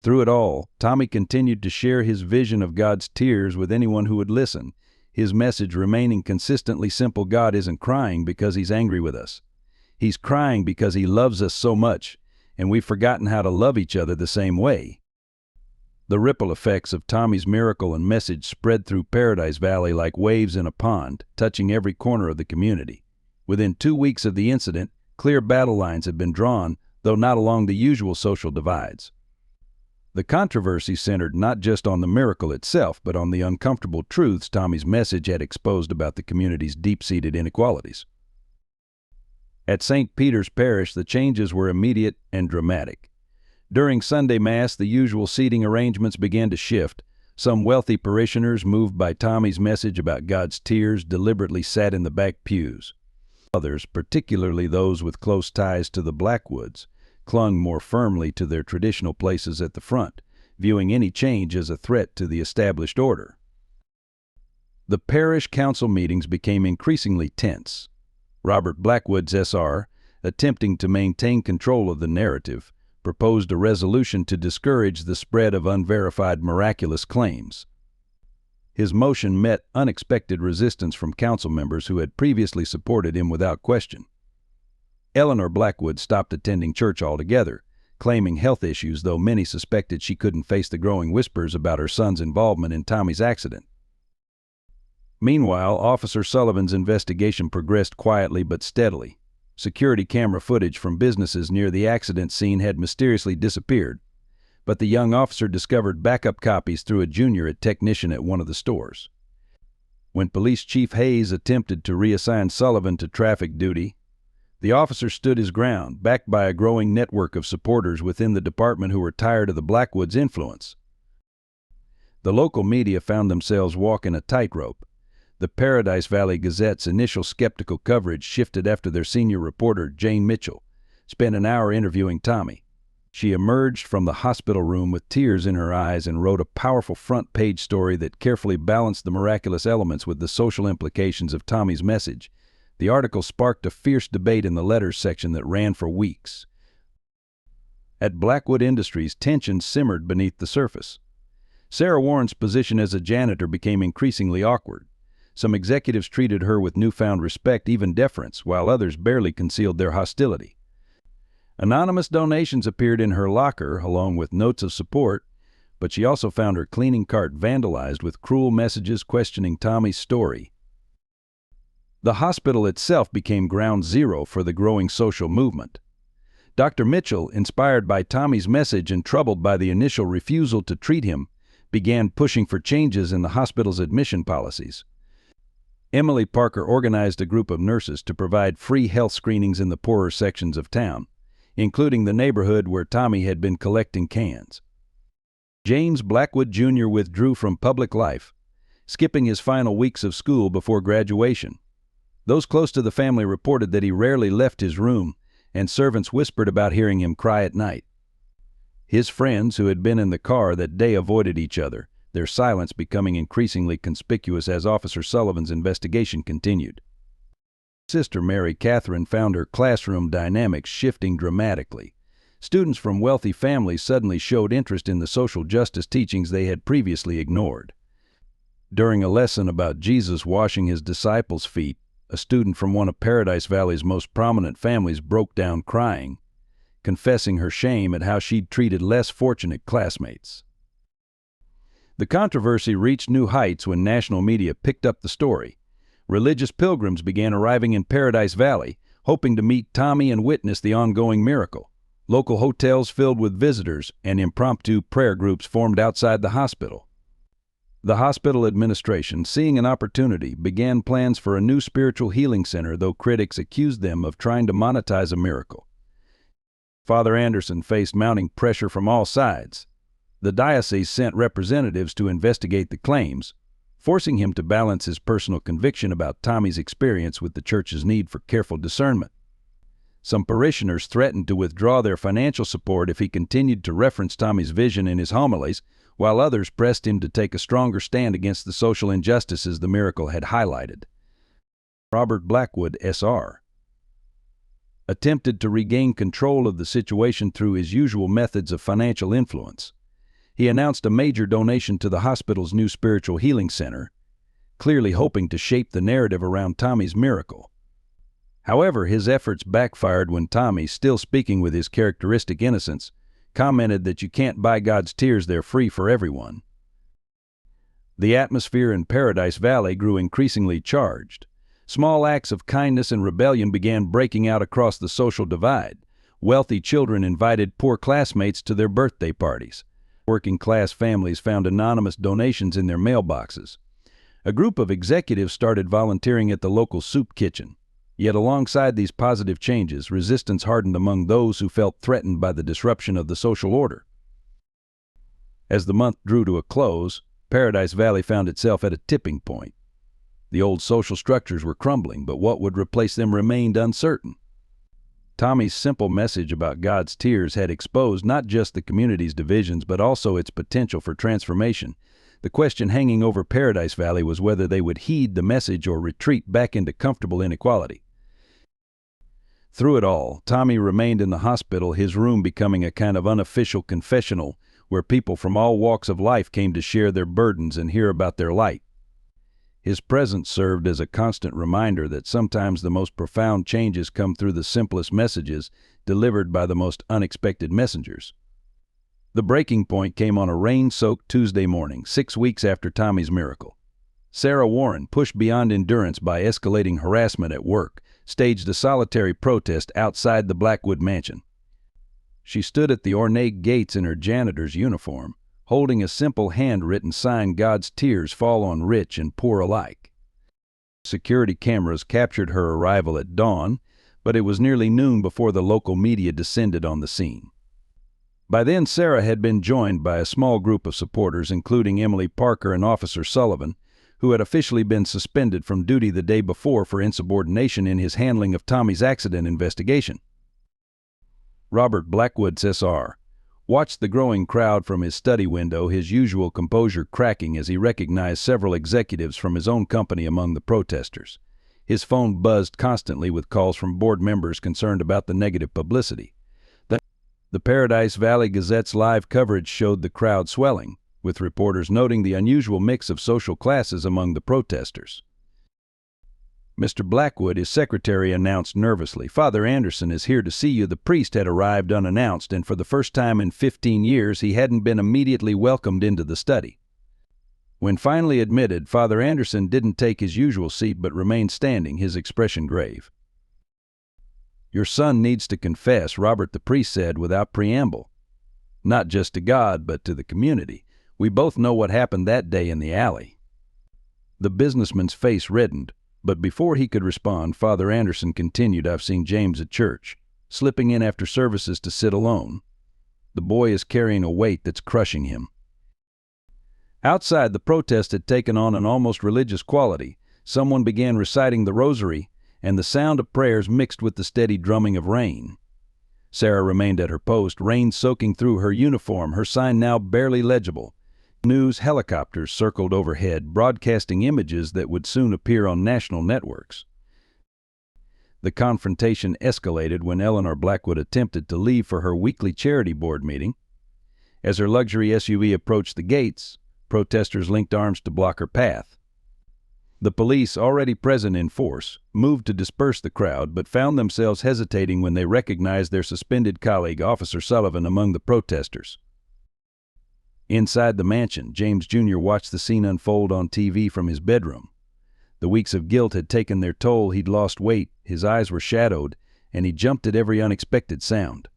Through it all, Tommy continued to share his vision of God's tears with anyone who would listen, his message remaining consistently simple: God isn't crying because he's angry with us. He's crying because he loves us so much, and we've forgotten how to love each other the same way. The ripple effects of Tommy's miracle and message spread through Paradise Valley like waves in a pond, touching every corner of the community. Within 2 weeks of the incident, clear battle lines had been drawn, though not along the usual social divides. The controversy centered not just on the miracle itself, but on the uncomfortable truths Tommy's message had exposed about the community's deep-seated inequalities. At St. Peter's Parish, the changes were immediate and dramatic. During Sunday Mass, the usual seating arrangements began to shift. Some wealthy parishioners, moved by Tommy's message about God's tears, deliberately sat in the back pews. Others, particularly those with close ties to the Blackwoods, clung more firmly to their traditional places at the front, viewing any change as a threat to the established order. The parish council meetings became increasingly tense. Robert Blackwood's S.R., attempting to maintain control of the narrative, proposed a resolution to discourage the spread of unverified miraculous claims. His motion met unexpected resistance from council members who had previously supported him without question. Eleanor Blackwood stopped attending church altogether, claiming health issues, though many suspected she couldn't face the growing whispers about her son's involvement in Tommy's accident. Meanwhile, Officer Sullivan's investigation progressed quietly but steadily. Security camera footage from businesses near the accident scene had mysteriously disappeared, but the young officer discovered backup copies through a junior technician at one of the stores. When Police Chief Hayes attempted to reassign Sullivan to traffic duty, the officer stood his ground, backed by a growing network of supporters within the department who were tired of the Blackwoods' influence. The local media found themselves walking a tightrope. The Paradise Valley Gazette's initial skeptical coverage shifted after their senior reporter, Jane Mitchell, spent an hour interviewing Tommy. She emerged from the hospital room with tears in her eyes and wrote a powerful front-page story that carefully balanced the miraculous elements with the social implications of Tommy's message. The article sparked a fierce debate in the letters section that ran for weeks. At Blackwood Industries, tension simmered beneath the surface. Sarah Warren's position as a janitor became increasingly awkward. Some executives treated her with newfound respect, even deference, while others barely concealed their hostility. Anonymous donations appeared in her locker, along with notes of support, but she also found her cleaning cart vandalized with cruel messages questioning Tommy's story. The hospital itself became ground zero for the growing social movement. Dr. Mitchell, inspired by Tommy's message and troubled by the initial refusal to treat him, began pushing for changes in the hospital's admission policies. Emily Parker organized a group of nurses to provide free health screenings in the poorer sections of town, including the neighborhood where Tommy had been collecting cans. James Blackwood Jr. withdrew from public life, skipping his final weeks of school before graduation. Those close to the family reported that he rarely left his room, and servants whispered about hearing him cry at night. His friends who had been in the car that day avoided each other, their silence becoming increasingly conspicuous as Officer Sullivan's investigation continued. Sister Mary Catherine found her classroom dynamics shifting dramatically. Students from wealthy families suddenly showed interest in the social justice teachings they had previously ignored. During a lesson about Jesus washing his disciples' feet, a student from one of Paradise Valley's most prominent families broke down crying, confessing her shame at how she'd treated less fortunate classmates. The controversy reached new heights when national media picked up the story. Religious pilgrims began arriving in Paradise Valley, hoping to meet Tommy and witness the ongoing miracle. Local hotels filled with visitors, and impromptu prayer groups formed outside the hospital. The hospital administration, seeing an opportunity, began plans for a new spiritual healing center, though critics accused them of trying to monetize a miracle. Father Anderson faced mounting pressure from all sides. The diocese sent representatives to investigate the claims, forcing him to balance his personal conviction about Tommy's experience with the church's need for careful discernment. Some parishioners threatened to withdraw their financial support if he continued to reference Tommy's vision in his homilies, while others pressed him to take a stronger stand against the social injustices the miracle had highlighted. Robert Blackwood, S.R., attempted to regain control of the situation through his usual methods of financial influence. He announced a major donation to the hospital's new spiritual healing center, clearly hoping to shape the narrative around Tommy's miracle. However, his efforts backfired when Tommy, still speaking with his characteristic innocence, commented that you can't buy God's tears, they're free for everyone. The atmosphere in Paradise Valley grew increasingly charged. Small acts of kindness and rebellion began breaking out across the social divide. Wealthy children invited poor classmates to their birthday parties. Working-class families found anonymous donations in their mailboxes. A group of executives started volunteering at the local soup kitchen. Yet alongside these positive changes, resistance hardened among those who felt threatened by the disruption of the social order. As the month drew to a close, Paradise Valley found itself at a tipping point. The old social structures were crumbling, but what would replace them remained uncertain. Tommy's simple message about God's tears had exposed not just the community's divisions but also its potential for transformation. The question hanging over Paradise Valley was whether they would heed the message or retreat back into comfortable inequality. Through it all, Tommy remained in the hospital, his room becoming a kind of unofficial confessional where people from all walks of life came to share their burdens and hear about their light. His presence served as a constant reminder that sometimes the most profound changes come through the simplest messages delivered by the most unexpected messengers. The breaking point came on a rain-soaked Tuesday morning, 6 weeks after Tommy's miracle. Sarah Warren, pushed beyond endurance by escalating harassment at work, staged a solitary protest outside the Blackwood mansion. She stood at the ornate gates in her janitor's uniform, holding a simple handwritten sign, "God's tears fall on rich and poor alike." Security cameras captured her arrival at dawn, but it was nearly noon before the local media descended on the scene. By then, Sarah had been joined by a small group of supporters, including Emily Parker and Officer Sullivan, who had officially been suspended from duty the day before for insubordination in his handling of Tommy's accident investigation. Robert Blackwood's SR watched the growing crowd from his study window, his usual composure cracking as he recognized several executives from his own company among the protesters. His phone buzzed constantly with calls from board members concerned about the negative publicity. The Paradise Valley Gazette's live coverage showed the crowd swelling, with reporters noting the unusual mix of social classes among the protesters. Mr. Blackwood, his secretary, announced nervously, "Father Anderson is here to see you." The priest had arrived unannounced, and for the first time in 15 years he hadn't been immediately welcomed into the study. When finally admitted, Father Anderson didn't take his usual seat but remained standing, his expression grave. "Your son needs to confess," Robert the priest said without preamble. "Not just to God, but to the community. We both know what happened that day in the alley." The businessman's face reddened, but before he could respond, Father Anderson continued, "I've seen James at church, slipping in after services to sit alone. The boy is carrying a weight that's crushing him." Outside, the protest had taken on an almost religious quality. Someone began reciting the rosary, and the sound of prayers mixed with the steady drumming of rain. Sarah remained at her post, rain soaking through her uniform, her sign now barely legible. News helicopters circled overhead, broadcasting images that would soon appear on national networks. The confrontation escalated when Eleanor Blackwood attempted to leave for her weekly charity board meeting. As her luxury SUV approached the gates, protesters linked arms to block her path. The police, already present in force, moved to disperse the crowd, but found themselves hesitating when they recognized their suspended colleague, Officer Sullivan, among the protesters. Inside the mansion, James Jr. watched the scene unfold on TV from his bedroom. The weeks of guilt had taken their toll. He'd lost weight, his eyes were shadowed, and he jumped at every unexpected sound.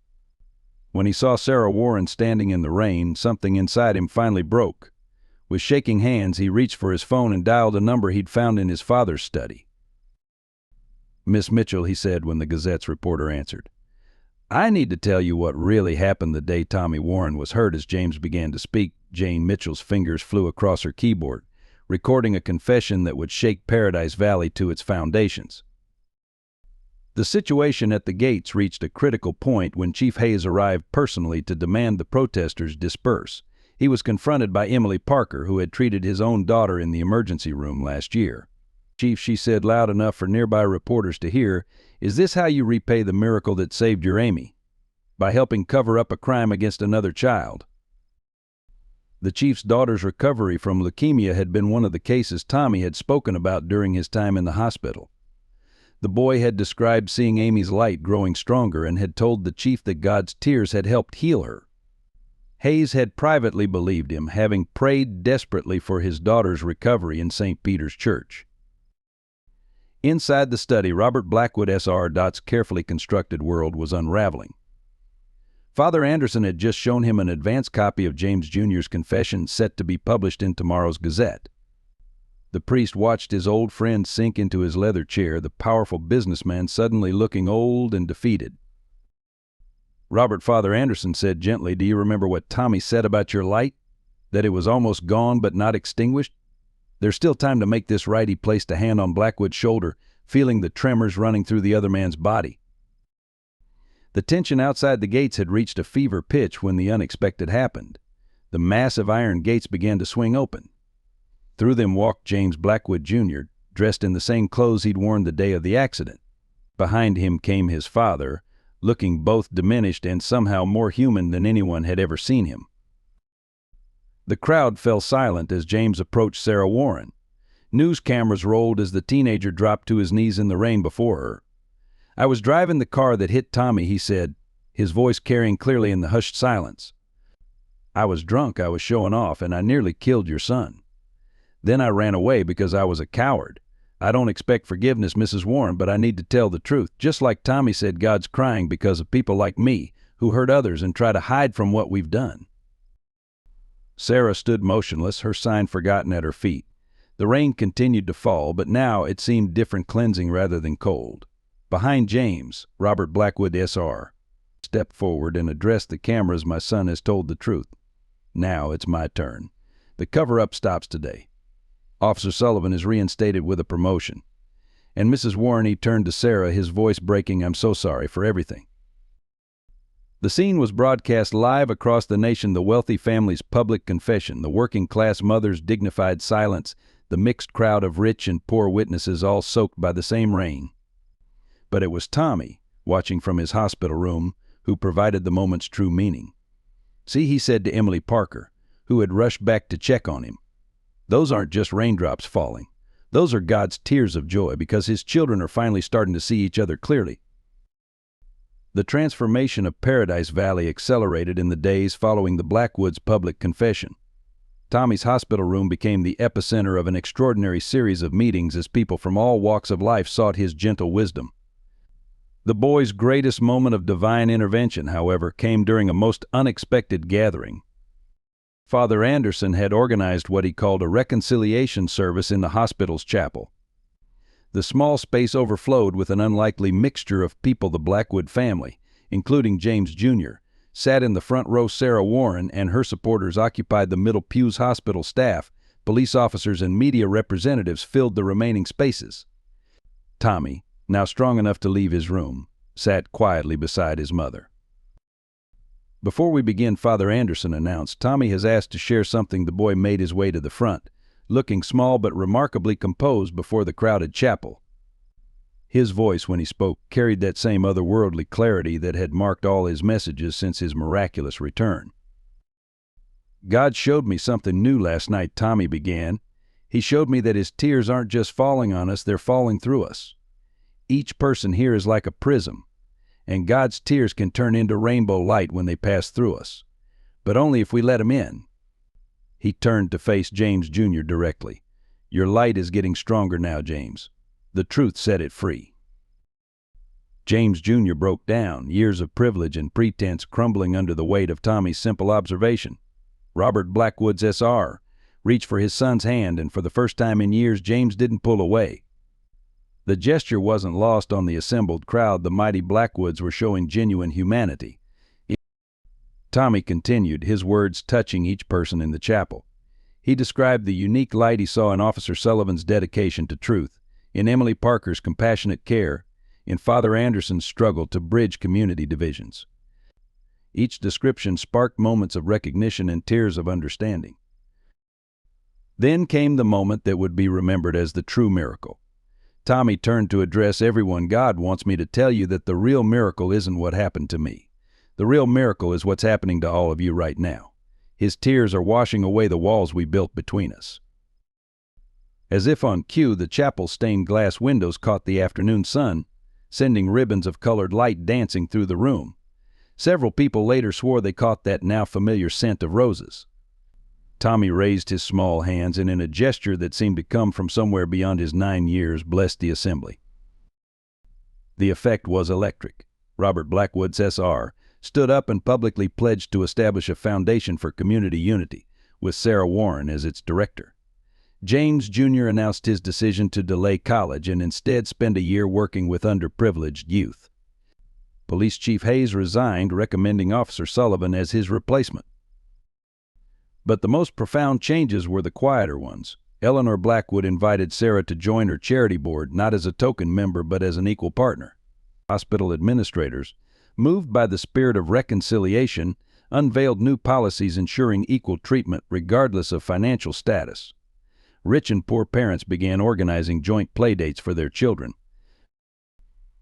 When he saw Sarah Warren standing in the rain, something inside him finally broke. With shaking hands, he reached for his phone and dialed a number he'd found in his father's study. "Miss Mitchell," he said when the Gazette's reporter answered. "I need to tell you what really happened the day Tommy Warren was hurt." As James began to speak, Jane Mitchell's fingers flew across her keyboard, recording a confession that would shake Paradise Valley to its foundations. The situation at the gates reached a critical point when Chief Hayes arrived personally to demand the protesters disperse. He was confronted by Emily Parker, who had treated his own daughter in the emergency room last year. "Chief," she said loud enough for nearby reporters to hear, "is this how you repay the miracle that saved your Amy? By helping cover up a crime against another child?" The chief's daughter's recovery from leukemia had been one of the cases Tommy had spoken about during his time in the hospital. The boy had described seeing Amy's light growing stronger and had told the chief that God's tears had helped heal her. Hayes had privately believed him, having prayed desperately for his daughter's recovery in St. Peter's Church. Inside the study, Robert Blackwood SR's carefully constructed world was unraveling. Father Anderson had just shown him an advance copy of James Jr.'s confession set to be published in tomorrow's Gazette. The priest watched his old friend sink into his leather chair, the powerful businessman suddenly looking old and defeated. "Robert," Father Anderson said gently, "do you remember what Tommy said about your light? That it was almost gone but not extinguished? There's still time to make this right." He placed a hand on Blackwood's shoulder, feeling the tremors running through the other man's body. The tension outside the gates had reached a fever pitch when the unexpected happened. The massive iron gates began to swing open. Through them walked James Blackwood Jr., dressed in the same clothes he'd worn the day of the accident. Behind him came his father, looking both diminished and somehow more human than anyone had ever seen him. The crowd fell silent as James approached Sarah Warren. News cameras rolled as the teenager dropped to his knees in the rain before her. "I was driving the car that hit Tommy," he said, his voice carrying clearly in the hushed silence. "I was drunk, I was showing off, and I nearly killed your son. Then I ran away because I was a coward. I don't expect forgiveness, Mrs. Warren, but I need to tell the truth. Just like Tommy said, God's crying because of people like me who hurt others and try to hide from what we've done." Sarah stood motionless, her sign forgotten at her feet. The rain continued to fall, but now it seemed different, cleansing rather than cold. Behind James, Robert Blackwood SR stepped forward and addressed the cameras. "My son has told the truth. Now it's my turn. The cover-up stops today. Officer Sullivan is reinstated with a promotion. And Mrs. Warren turned to Sarah, his voice breaking, "I'm so sorry for everything." The scene was broadcast live across the nation, the wealthy family's public confession, the working-class mother's dignified silence, the mixed crowd of rich and poor witnesses all soaked by the same rain. But it was Tommy, watching from his hospital room, who provided the moment's true meaning. "See," he said to Emily Parker, who had rushed back to check on him, "those aren't just raindrops falling. Those are God's tears of joy, because His children are finally starting to see each other clearly." The transformation of Paradise Valley accelerated in the days following the Blackwoods' public confession. Tommy's hospital room became the epicenter of an extraordinary series of meetings as people from all walks of life sought his gentle wisdom. The boy's greatest moment of divine intervention, however, came during a most unexpected gathering. Father Anderson had organized what he called a reconciliation service in the hospital's chapel. The small space overflowed with an unlikely mixture of people. The Blackwood family, including James Jr., sat in the front row. Sarah Warren and her supporters occupied the middle pews. Hospital staff, police officers, and media representatives filled the remaining spaces. Tommy, now strong enough to leave his room, sat quietly beside his mother. "Before we begin," Father Anderson announced, "Tommy has asked to share something." The boy made his way to the front, looking small but remarkably composed before the crowded chapel. His voice, when he spoke, carried that same otherworldly clarity that had marked all his messages since his miraculous return. "God showed me something new last night," Tommy began. "He showed me that His tears aren't just falling on us, they're falling through us. Each person here is like a prism, and God's tears can turn into rainbow light when they pass through us, but only if we let Him in." He turned to face James Jr. directly. "Your light is getting stronger now, James. The truth set it free." James Jr. broke down, years of privilege and pretense crumbling under the weight of Tommy's simple observation. Robert Blackwood's S.R. reached for his son's hand, and for the first time in years, James didn't pull away. The gesture wasn't lost on the assembled crowd. The mighty Blackwoods were showing genuine humanity. Tommy continued, his words touching each person in the chapel. He described the unique light he saw in Officer Sullivan's dedication to truth, in Emily Parker's compassionate care, in Father Anderson's struggle to bridge community divisions. Each description sparked moments of recognition and tears of understanding. Then came the moment that would be remembered as the true miracle. Tommy turned to address everyone. "God wants me to tell you that the real miracle isn't what happened to me. The real miracle is what's happening to all of you right now. His tears are washing away the walls we built between us." As if on cue, the chapel's stained glass windows caught the afternoon sun, sending ribbons of colored light dancing through the room. Several people later swore they caught that now familiar scent of roses. Tommy raised his small hands and, in a gesture that seemed to come from somewhere beyond his 9 years, blessed the assembly. The effect was electric. Robert Blackwood's S.R. stood up and publicly pledged to establish a foundation for community unity, with Sarah Warren as its director. James Jr. announced his decision to delay college and instead spend a year working with underprivileged youth. Police Chief Hayes resigned, recommending Officer Sullivan as his replacement. But the most profound changes were the quieter ones. Eleanor Blackwood invited Sarah to join her charity board, not as a token member but as an equal partner. Hospital administrators, moved by the spirit of reconciliation, unveiled new policies ensuring equal treatment regardless of financial status. Rich and poor parents began organizing joint playdates for their children.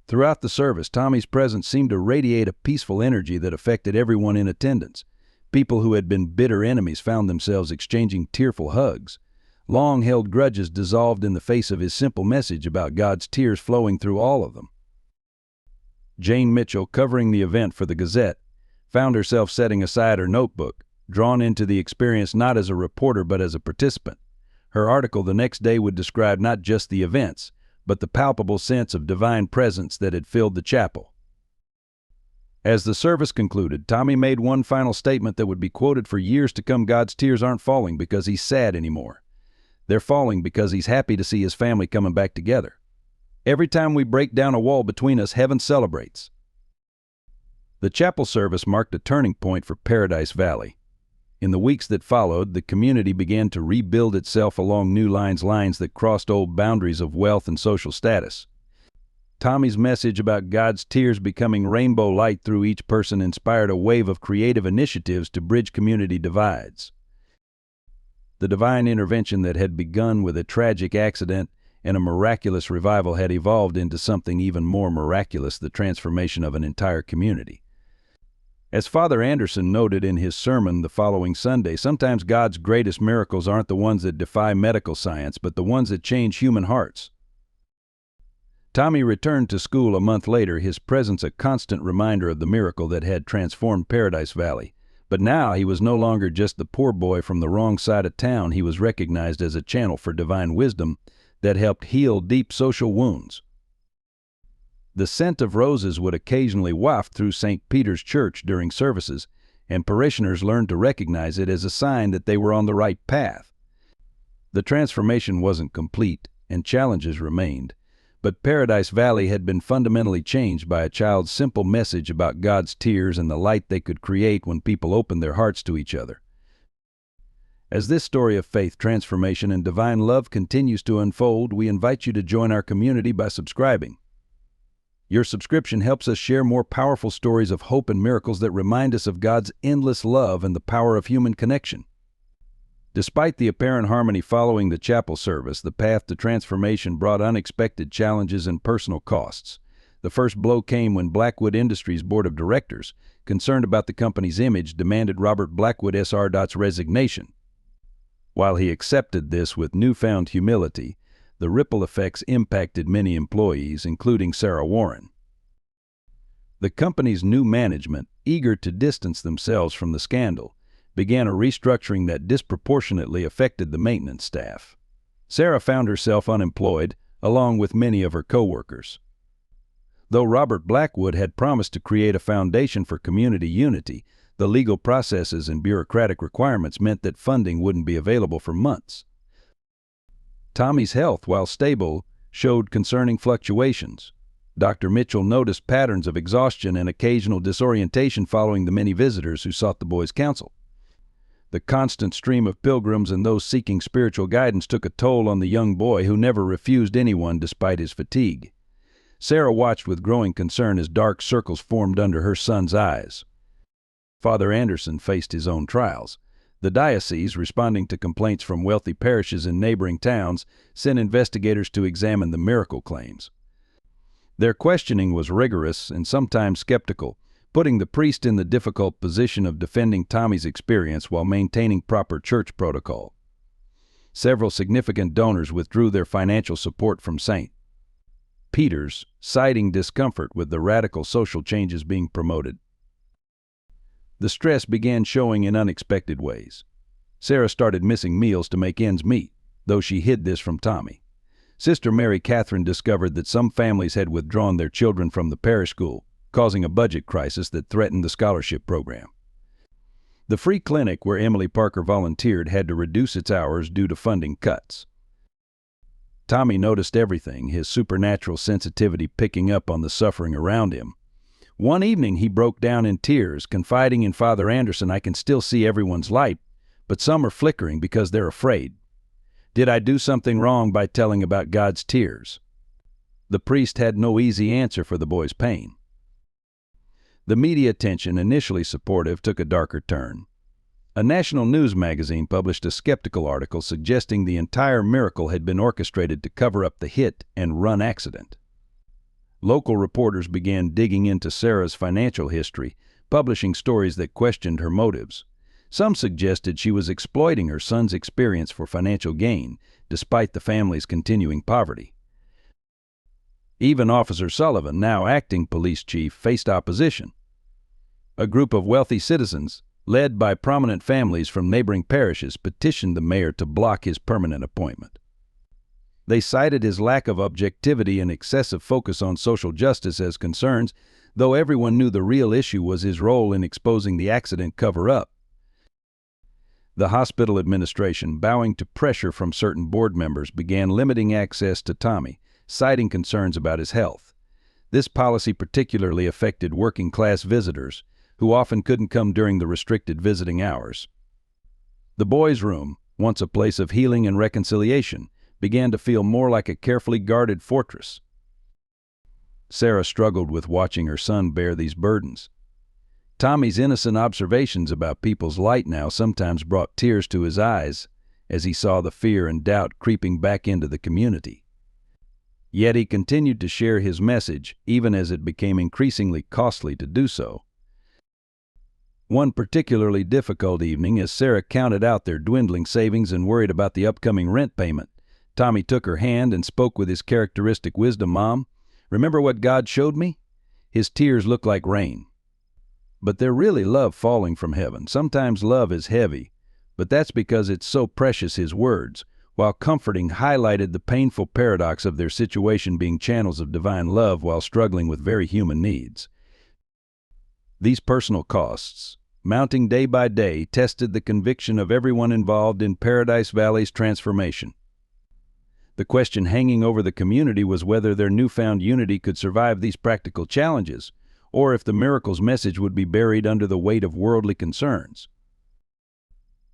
Throughout the service, Tommy's presence seemed to radiate a peaceful energy that affected everyone in attendance. People who had been bitter enemies found themselves exchanging tearful hugs. Long-held grudges dissolved in the face of his simple message about God's tears flowing through all of them. Jane Mitchell, covering the event for the Gazette, found herself setting aside her notebook, drawn into the experience not as a reporter but as a participant. Her article the next day would describe not just the events, but the palpable sense of divine presence that had filled the chapel. As the service concluded, Tommy made one final statement that would be quoted for years to come. God's tears aren't falling because he's sad anymore. They're falling because he's happy to see his family coming back together. Every time we break down a wall between us, heaven celebrates. The chapel service marked a turning point for Paradise Valley. In the weeks that followed, the community began to rebuild itself along new lines that crossed old boundaries of wealth and social status. Tommy's message about God's tears becoming rainbow light through each person inspired a wave of creative initiatives to bridge community divides. The divine intervention that had begun with a tragic accident and a miraculous revival had evolved into something even more miraculous, the transformation of an entire community. As Father Anderson noted in his sermon the following Sunday, sometimes God's greatest miracles aren't the ones that defy medical science, but the ones that change human hearts. Tommy returned to school a month later, his presence a constant reminder of the miracle that had transformed Paradise Valley. But now he was no longer just the poor boy from the wrong side of town. He was recognized as a channel for divine wisdom that helped heal deep social wounds. The scent of roses would occasionally waft through St. Peter's Church during services, and parishioners learned to recognize it as a sign that they were on the right path. The transformation wasn't complete, and challenges remained, but Paradise Valley had been fundamentally changed by a child's simple message about God's tears and the light they could create when people opened their hearts to each other. As this story of faith, transformation, and divine love continues to unfold, we invite you to join our community by subscribing. Your subscription helps us share more powerful stories of hope and miracles that remind us of God's endless love and the power of human connection. Despite the apparent harmony following the chapel service, the path to transformation brought unexpected challenges and personal costs. The first blow came when Blackwood Industries' board of directors, concerned about the company's image, demanded Robert Blackwood Sr.'s resignation. While he accepted this with newfound humility, the ripple effects impacted many employees, including Sarah Warren. The company's new management, eager to distance themselves from the scandal, began a restructuring that disproportionately affected the maintenance staff. Sarah found herself unemployed, along with many of her co-workers. Though Robert Blackwood had promised to create a foundation for community unity, the legal processes and bureaucratic requirements meant that funding wouldn't be available for months. Tommy's health, while stable, showed concerning fluctuations. Dr. Mitchell noticed patterns of exhaustion and occasional disorientation following the many visitors who sought the boy's counsel. The constant stream of pilgrims and those seeking spiritual guidance took a toll on the young boy, who never refused anyone despite his fatigue. Sarah watched with growing concern as dark circles formed under her son's eyes. Father Anderson faced his own trials. The diocese, responding to complaints from wealthy parishes in neighboring towns, sent investigators to examine the miracle claims. Their questioning was rigorous and sometimes skeptical, putting the priest in the difficult position of defending Tommy's experience while maintaining proper church protocol. Several significant donors withdrew their financial support from St. Peter's, citing discomfort with the radical social changes being promoted. The stress began showing in unexpected ways. Sarah started missing meals to make ends meet, though she hid this from Tommy. Sister Mary Catherine discovered that some families had withdrawn their children from the parish school, causing a budget crisis that threatened the scholarship program. The free clinic where Emily Parker volunteered had to reduce its hours due to funding cuts. Tommy noticed everything, his supernatural sensitivity picking up on the suffering around him. One evening he broke down in tears, confiding in Father Anderson, "I can still see everyone's light, but some are flickering because they're afraid. Did I do something wrong by telling about God's tears?" The priest had no easy answer for the boy's pain. The media attention, initially supportive, took a darker turn. A national news magazine published a skeptical article suggesting the entire miracle had been orchestrated to cover up the hit-and-run accident. Local reporters began digging into Sarah's financial history, publishing stories that questioned her motives. Some suggested she was exploiting her son's experience for financial gain, despite the family's continuing poverty. Even Officer Sullivan, now acting police chief, faced opposition. A group of wealthy citizens, led by prominent families from neighboring parishes, petitioned the mayor to block his permanent appointment. They cited his lack of objectivity and excessive focus on social justice as concerns, though everyone knew the real issue was his role in exposing the accident cover-up. The hospital administration, bowing to pressure from certain board members, began limiting access to Tommy, citing concerns about his health. This policy particularly affected working-class visitors, who often couldn't come during the restricted visiting hours. The boys' room, once a place of healing and reconciliation, began to feel more like a carefully guarded fortress. Sarah struggled with watching her son bear these burdens. Tommy's innocent observations about people's light now sometimes brought tears to his eyes as he saw the fear and doubt creeping back into the community. Yet he continued to share his message, even as it became increasingly costly to do so. One particularly difficult evening, as Sarah counted out their dwindling savings and worried about the upcoming rent payment, Tommy took her hand and spoke with his characteristic wisdom. "Mom, remember what God showed me?" His tears looked like rain. "But they're really love falling from heaven. Sometimes love is heavy, but that's because it's so precious." His words, while comforting, highlighted the painful paradox of their situation being channels of divine love while struggling with very human needs. These personal costs, mounting day by day, tested the conviction of everyone involved in Paradise Valley's transformation. The question hanging over the community was whether their newfound unity could survive these practical challenges, or if the miracle's message would be buried under the weight of worldly concerns.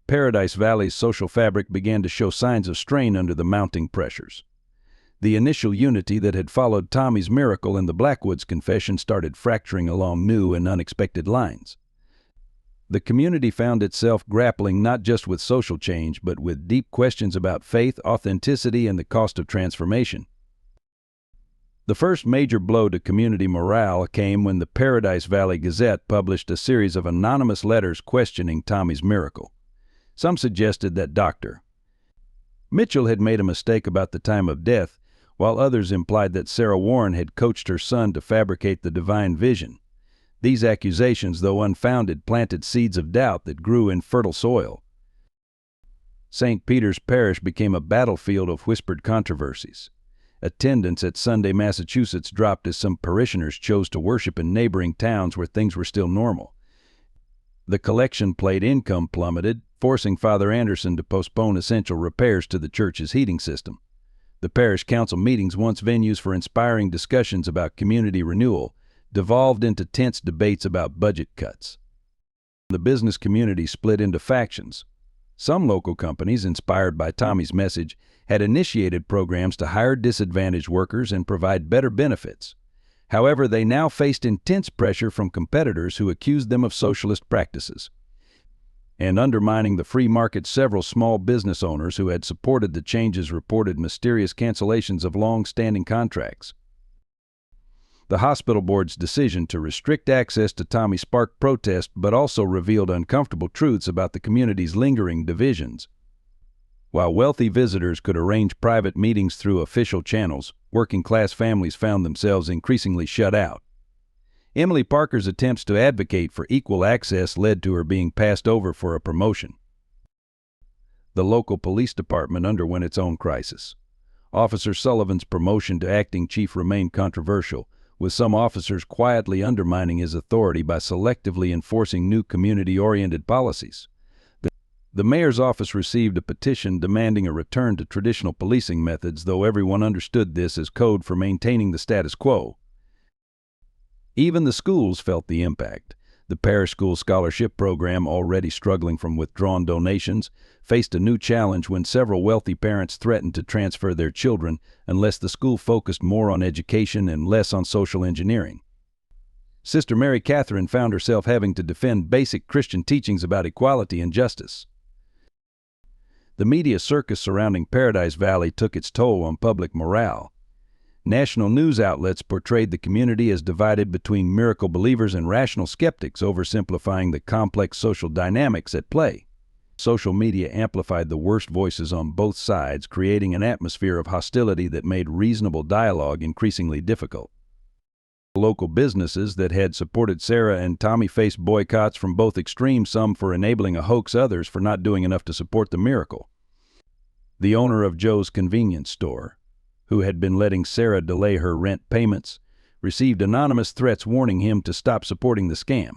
Paradise Valley's social fabric began to show signs of strain under the mounting pressures. The initial unity that had followed Tommy's miracle and the Blackwoods confession started fracturing along new and unexpected lines. The community found itself grappling not just with social change, but with deep questions about faith, authenticity, and the cost of transformation. The first major blow to community morale came when the Paradise Valley Gazette published a series of anonymous letters questioning Tommy's miracle. Some suggested that Dr. Mitchell had made a mistake about the time of death, while others implied that Sarah Warren had coached her son to fabricate the divine vision. These accusations, though unfounded, planted seeds of doubt that grew in fertile soil. St. Peter's Parish became a battlefield of whispered controversies. Attendance at Sunday Massachusetts dropped as some parishioners chose to worship in neighboring towns where things were still normal. The collection plate income plummeted, forcing Father Anderson to postpone essential repairs to the church's heating system. The parish council meetings, once venues for inspiring discussions about community renewal, devolved into tense debates about budget cuts. The business community split into factions. Some local companies, inspired by Tommy's message, had initiated programs to hire disadvantaged workers and provide better benefits. However, they now faced intense pressure from competitors who accused them of socialist practices. And undermining the free market, several small business owners who had supported the changes reported mysterious cancellations of long-standing contracts. The hospital board's decision to restrict access to Tommy sparked protest, but also revealed uncomfortable truths about the community's lingering divisions. While wealthy visitors could arrange private meetings through official channels, working-class families found themselves increasingly shut out. Emily Parker's attempts to advocate for equal access led to her being passed over for a promotion. The local police department underwent its own crisis. Officer Sullivan's promotion to acting chief remained controversial, with some officers quietly undermining his authority by selectively enforcing new community-oriented policies. The mayor's office received a petition demanding a return to traditional policing methods, though everyone understood this as code for maintaining the status quo. Even the schools felt the impact. The parish school scholarship program, already struggling from withdrawn donations, faced a new challenge when several wealthy parents threatened to transfer their children unless the school focused more on education and less on social engineering. Sister Mary Catherine found herself having to defend basic Christian teachings about equality and justice. The media circus surrounding Paradise Valley took its toll on public morale. National news outlets portrayed the community as divided between miracle believers and rational skeptics, oversimplifying the complex social dynamics at play. Social media amplified the worst voices on both sides, creating an atmosphere of hostility that made reasonable dialogue increasingly difficult. Local businesses that had supported Sarah and Tommy faced boycotts from both extremes, some for enabling a hoax, others for not doing enough to support the miracle. The owner of Joe's convenience store, who had been letting Sarah delay her rent payments, received anonymous threats warning him to stop supporting the scam.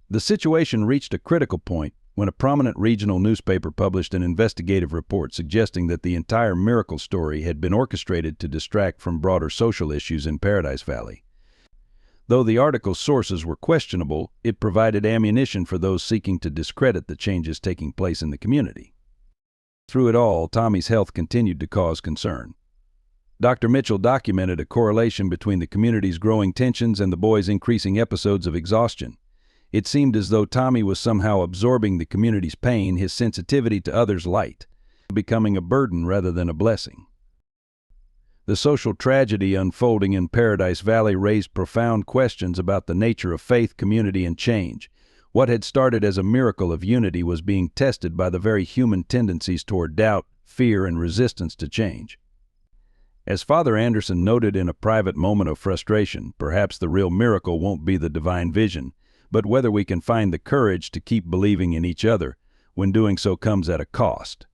The situation reached a critical point when a prominent regional newspaper published an investigative report suggesting that the entire miracle story had been orchestrated to distract from broader social issues in Paradise Valley. Though the article's sources were questionable, it provided ammunition for those seeking to discredit the changes taking place in the community. Through it all, Tommy's health continued to cause concern. Dr. Mitchell documented a correlation between the community's growing tensions and the boy's increasing episodes of exhaustion. It seemed as though Tommy was somehow absorbing the community's pain, his sensitivity to others' light, becoming a burden rather than a blessing. The social tragedy unfolding in Paradise Valley raised profound questions about the nature of faith, community, and change. What had started as a miracle of unity was being tested by the very human tendencies toward doubt, fear, and resistance to change. As Father Anderson noted in a private moment of frustration, perhaps the real miracle won't be the divine vision, but whether we can find the courage to keep believing in each other when doing so comes at a cost.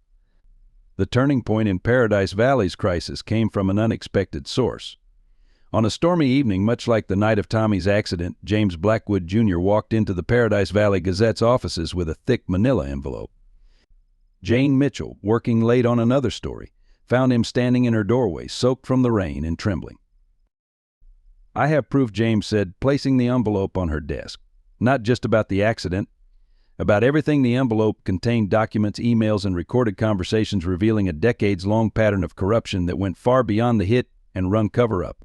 The turning point in Paradise Valley's crisis came from an unexpected source. On a stormy evening, much like the night of Tommy's accident, James Blackwood Jr. walked into the Paradise Valley Gazette's offices with a thick manila envelope. Jane Mitchell, working late on another story, found him standing in her doorway, soaked from the rain and trembling. "I have proof," James said, placing the envelope on her desk. "Not just about the accident. About everything." The envelope contained documents, emails, and recorded conversations revealing a decades-long pattern of corruption that went far beyond the hit and run cover-up.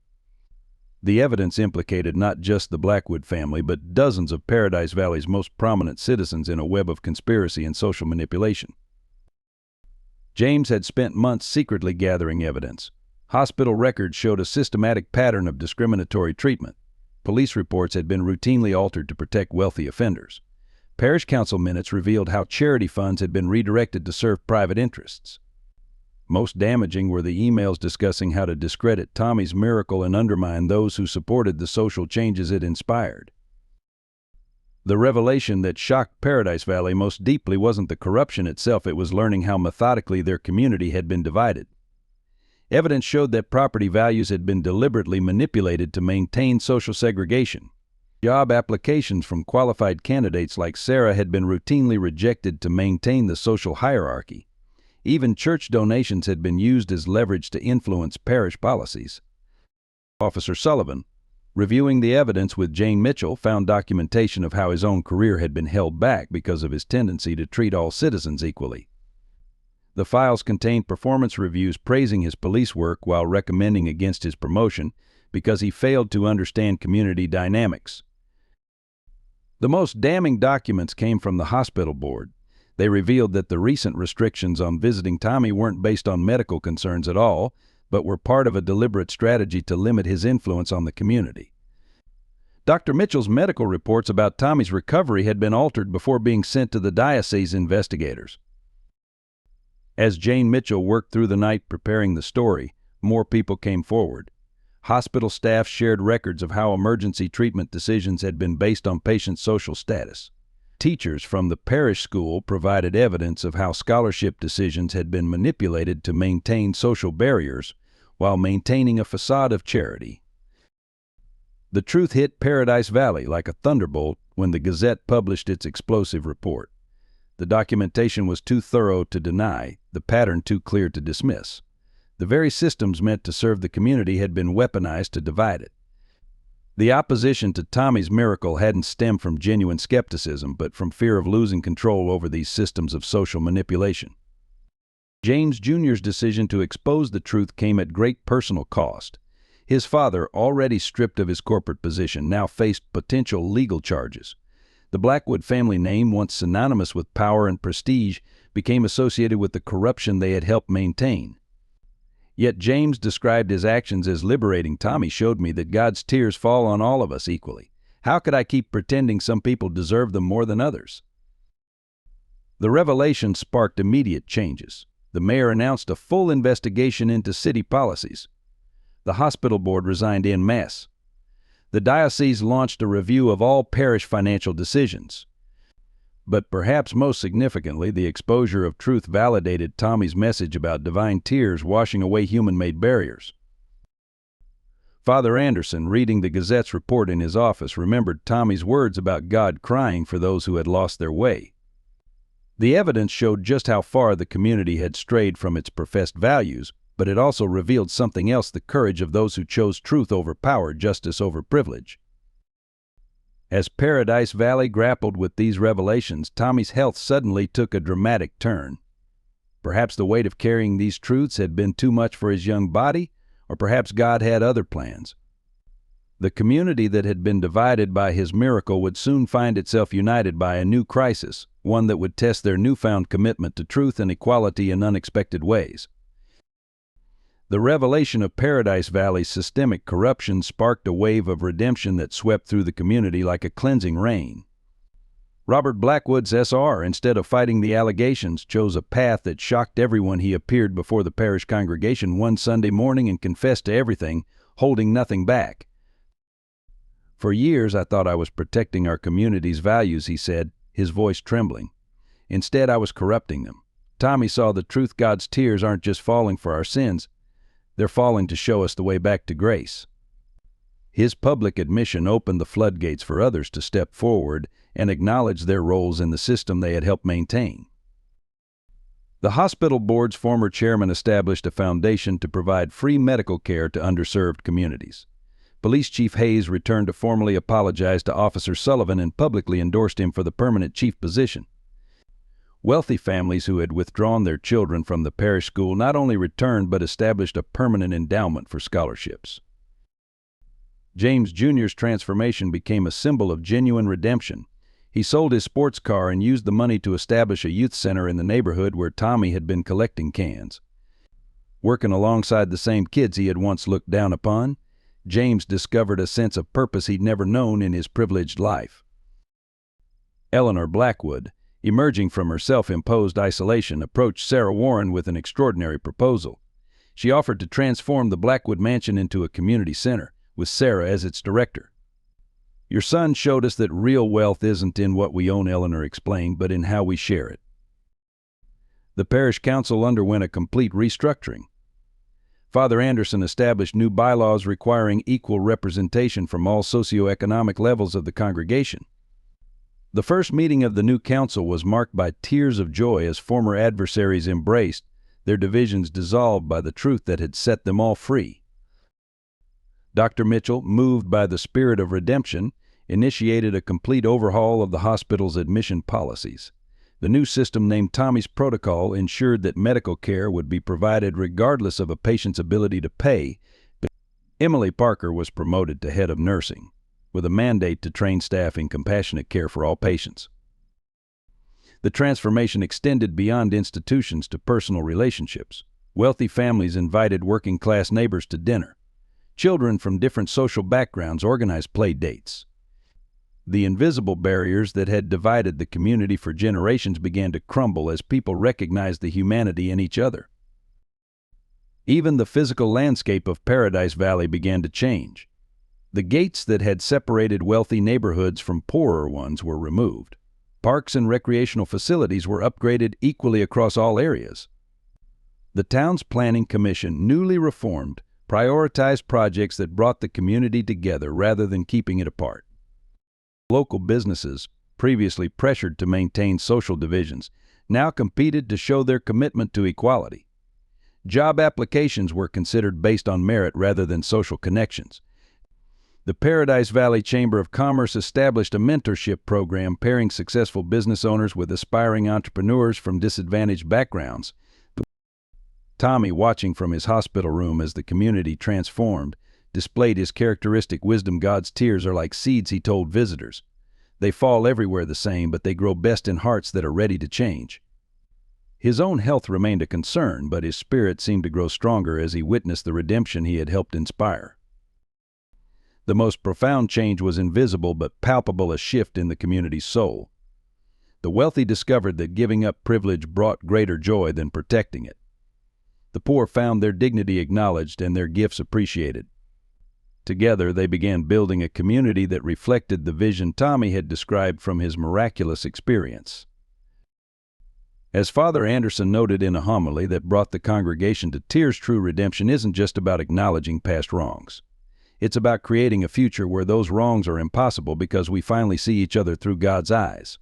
The evidence implicated not just the Blackwood family, but dozens of Paradise Valley's most prominent citizens in a web of conspiracy and social manipulation. James had spent months secretly gathering evidence. Hospital records showed a systematic pattern of discriminatory treatment. Police reports had been routinely altered to protect wealthy offenders. Parish council minutes revealed how charity funds had been redirected to serve private interests. Most damaging were the emails discussing how to discredit Tommy's miracle and undermine those who supported the social changes it inspired. The revelation that shocked Paradise Valley most deeply wasn't the corruption itself, it was learning how methodically their community had been divided. Evidence showed that property values had been deliberately manipulated to maintain social segregation. Job applications from qualified candidates like Sarah had been routinely rejected to maintain the social hierarchy. Even church donations had been used as leverage to influence parish policies. Officer Sullivan, reviewing the evidence with Jane Mitchell, found documentation of how his own career had been held back because of his tendency to treat all citizens equally. The files contained performance reviews praising his police work while recommending against his promotion because he failed to understand community dynamics. The most damning documents came from the hospital board. They revealed that the recent restrictions on visiting Tommy weren't based on medical concerns at all, but were part of a deliberate strategy to limit his influence on the community. Dr. Mitchell's medical reports about Tommy's recovery had been altered before being sent to the diocese investigators. As Jane Mitchell worked through the night preparing the story, more people came forward. Hospital staff shared records of how emergency treatment decisions had been based on patients' social status. Teachers from the parish school provided evidence of how scholarship decisions had been manipulated to maintain social barriers while maintaining a facade of charity. The truth hit Paradise Valley like a thunderbolt when the Gazette published its explosive report. The documentation was too thorough to deny, the pattern too clear to dismiss. The very systems meant to serve the community had been weaponized to divide it. The opposition to Tommy's miracle hadn't stemmed from genuine skepticism, but from fear of losing control over these systems of social manipulation. James Jr.'s decision to expose the truth came at great personal cost. His father, already stripped of his corporate position, now faced potential legal charges. The Blackwood family name, once synonymous with power and prestige, became associated with the corruption they had helped maintain. Yet James described his actions as liberating. "Tommy showed me that God's tears fall on all of us equally. How could I keep pretending some people deserve them more than others?" The revelation sparked immediate changes. The mayor announced a full investigation into city policies. The hospital board resigned en masse. The diocese launched a review of all parish financial decisions. But perhaps most significantly, the exposure of truth validated Tommy's message about divine tears washing away human-made barriers. Father Anderson, reading the Gazette's report in his office, remembered Tommy's words about God crying for those who had lost their way. The evidence showed just how far the community had strayed from its professed values, but it also revealed something else: the courage of those who chose truth over power, justice over privilege. As Paradise Valley grappled with these revelations, Tommy's health suddenly took a dramatic turn. Perhaps the weight of carrying these truths had been too much for his young body, or perhaps God had other plans. The community that had been divided by his miracle would soon find itself united by a new crisis, one that would test their newfound commitment to truth and equality in unexpected ways. The revelation of Paradise Valley's systemic corruption sparked a wave of redemption that swept through the community like a cleansing rain. Robert Blackwood's SR, instead of fighting the allegations, chose a path that shocked everyone. He appeared before the parish congregation one Sunday morning and confessed to everything, holding nothing back. "For years I thought I was protecting our community's values," he said, his voice trembling. "Instead, I was corrupting them. Tommy saw the truth. God's tears aren't just falling for our sins. They're falling to show us the way back to grace." His public admission opened the floodgates for others to step forward and acknowledge their roles in the system they had helped maintain. The hospital board's former chairman established a foundation to provide free medical care to underserved communities. Police Chief Hayes returned to formally apologize to Officer Sullivan and publicly endorsed him for the permanent chief position. Wealthy families who had withdrawn their children from the parish school not only returned but established a permanent endowment for scholarships. James Jr.'s transformation became a symbol of genuine redemption. He sold his sports car and used the money to establish a youth center in the neighborhood where Tommy had been collecting cans. Working alongside the same kids he had once looked down upon, James discovered a sense of purpose he'd never known in his privileged life. Eleanor Blackwood, emerging from her self-imposed isolation, approached Sarah Warren with an extraordinary proposal. She offered to transform the Blackwood mansion into a community center, with Sarah as its director. "Your son showed us that real wealth isn't in what we own," Eleanor explained, "but in how we share it." The parish council underwent a complete restructuring. Father Anderson established new bylaws requiring equal representation from all socioeconomic levels of the congregation. The first meeting of the new council was marked by tears of joy as former adversaries embraced, their divisions dissolved by the truth that had set them all free. Dr. Mitchell, moved by the spirit of redemption, initiated a complete overhaul of the hospital's admission policies. The new system, named Tommy's Protocol, ensured that medical care would be provided regardless of a patient's ability to pay. Emily Parker was promoted to head of nursing, with a mandate to train staff in compassionate care for all patients. The transformation extended beyond institutions to personal relationships. Wealthy families invited working-class neighbors to dinner. Children from different social backgrounds organized play dates. The invisible barriers that had divided the community for generations began to crumble as people recognized the humanity in each other. Even the physical landscape of Paradise Valley began to change. The gates that had separated wealthy neighborhoods from poorer ones were removed. Parks and recreational facilities were upgraded equally across all areas. The town's planning commission, newly reformed, prioritized projects that brought the community together rather than keeping it apart. Local businesses, previously pressured to maintain social divisions, now competed to show their commitment to equality. Job applications were considered based on merit rather than social connections. The Paradise Valley Chamber of Commerce established a mentorship program pairing successful business owners with aspiring entrepreneurs from disadvantaged backgrounds. Tommy, watching from his hospital room as the community transformed, displayed his characteristic wisdom. "God's tears are like seeds," he told visitors. "They fall everywhere the same, but they grow best in hearts that are ready to change." His own health remained a concern, but his spirit seemed to grow stronger as he witnessed the redemption he had helped inspire. The most profound change was invisible but palpable, a shift in the community's soul. The wealthy discovered that giving up privilege brought greater joy than protecting it. The poor found their dignity acknowledged and their gifts appreciated. Together, they began building a community that reflected the vision Tommy had described from his miraculous experience. As Father Anderson noted in a homily that brought the congregation to tears, true redemption isn't just about acknowledging past wrongs. It's about creating a future where those wrongs are impossible because we finally see each other through God's eyes.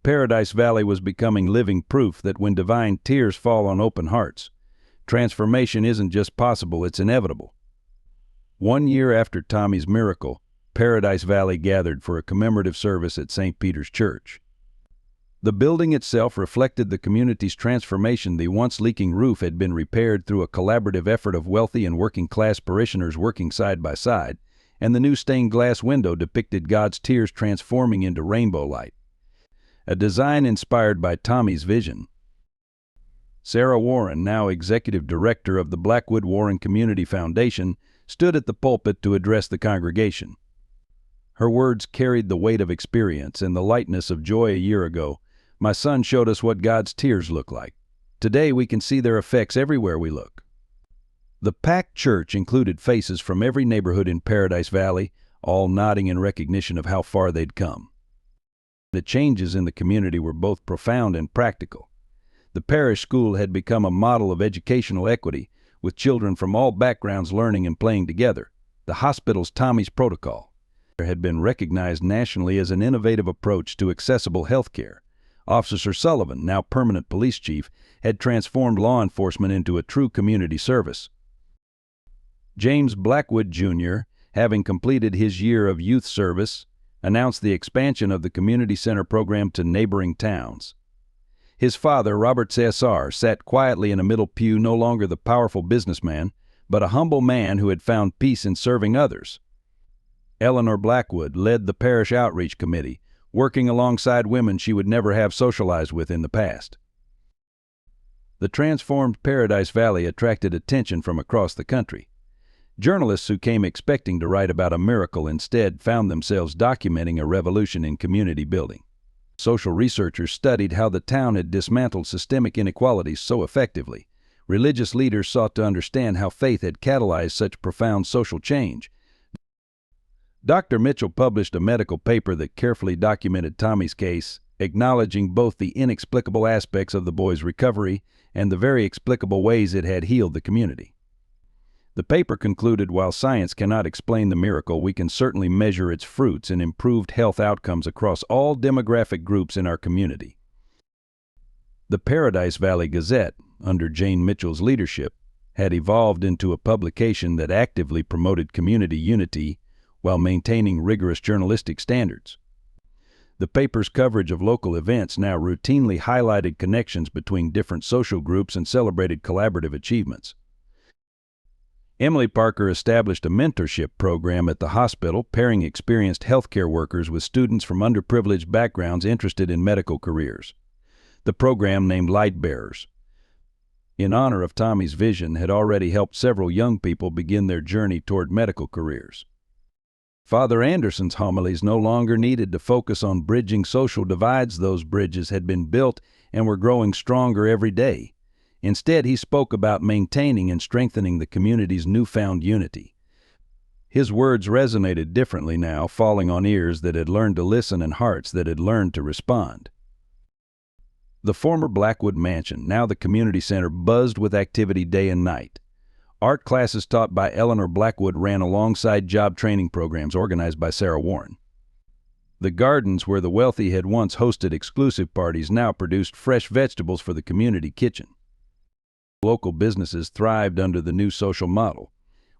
Paradise Valley was becoming living proof that when divine tears fall on open hearts, transformation isn't just possible, it's inevitable. 1 year after Tommy's miracle, Paradise Valley gathered for a commemorative service at St. Peter's Church. The building itself reflected the community's transformation. The once leaking roof had been repaired through a collaborative effort of wealthy and working-class parishioners working side by side, and the new stained glass window depicted God's tears transforming into rainbow light, a design inspired by Tommy's vision. Sarah Warren, now executive director of the Blackwood Warren Community Foundation, stood at the pulpit to address the congregation. Her words carried the weight of experience and the lightness of joy. A year ago, my son showed us what God's tears look like. Today we can see their effects everywhere we look. The packed church included faces from every neighborhood in Paradise Valley, all nodding in recognition of how far they'd come. The changes in the community were both profound and practical. The parish school had become a model of educational equity, with children from all backgrounds learning and playing together. The hospital's Tommy's Protocol had been recognized nationally as an innovative approach to accessible health care. Officer Sullivan, now permanent police chief, had transformed law enforcement into a true community service. James Blackwood, Jr., having completed his year of youth service, announced the expansion of the community center program to neighboring towns. His father, Robert Cesar, sat quietly in a middle pew, no longer the powerful businessman, but a humble man who had found peace in serving others. Eleanor Blackwood led the parish outreach committee, working alongside women she would never have socialized with in the past. The transformed Paradise Valley attracted attention from across the country. Journalists who came expecting to write about a miracle instead found themselves documenting a revolution in community building. Social researchers studied how the town had dismantled systemic inequalities so effectively. Religious leaders sought to understand how faith had catalyzed such profound social change. Dr. Mitchell published a medical paper that carefully documented Tommy's case, acknowledging both the inexplicable aspects of the boy's recovery and the very explicable ways it had healed the community. The paper concluded, while science cannot explain the miracle, we can certainly measure its fruits in improved health outcomes across all demographic groups in our community. The Paradise Valley Gazette, under Jane Mitchell's leadership, had evolved into a publication that actively promoted community unity while maintaining rigorous journalistic standards. The paper's coverage of local events now routinely highlighted connections between different social groups and celebrated collaborative achievements. Emily Parker established a mentorship program at the hospital, pairing experienced healthcare workers with students from underprivileged backgrounds interested in medical careers. The program, named Light Bearers, in honor of Tommy's vision, had already helped several young people begin their journey toward medical careers. Father Anderson's homilies no longer needed to focus on bridging social divides. Those bridges had been built and were growing stronger every day. Instead, he spoke about maintaining and strengthening the community's newfound unity. His words resonated differently now, falling on ears that had learned to listen and hearts that had learned to respond. The former Blackwood Mansion, now the community center, buzzed with activity day and night. Art classes taught by Eleanor Blackwood ran alongside job training programs organized by Sarah Warren. The gardens where the wealthy had once hosted exclusive parties now produced fresh vegetables for the community kitchen. Local businesses thrived under the new social model.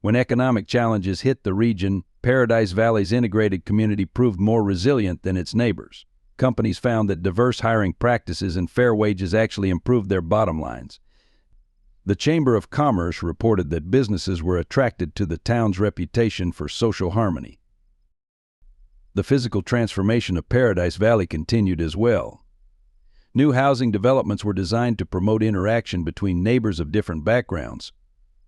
When economic challenges hit the region, Paradise Valley's integrated community proved more resilient than its neighbors. Companies found that diverse hiring practices and fair wages actually improved their bottom lines. The Chamber of Commerce reported that businesses were attracted to the town's reputation for social harmony. The physical transformation of Paradise Valley continued as well. New housing developments were designed to promote interaction between neighbors of different backgrounds.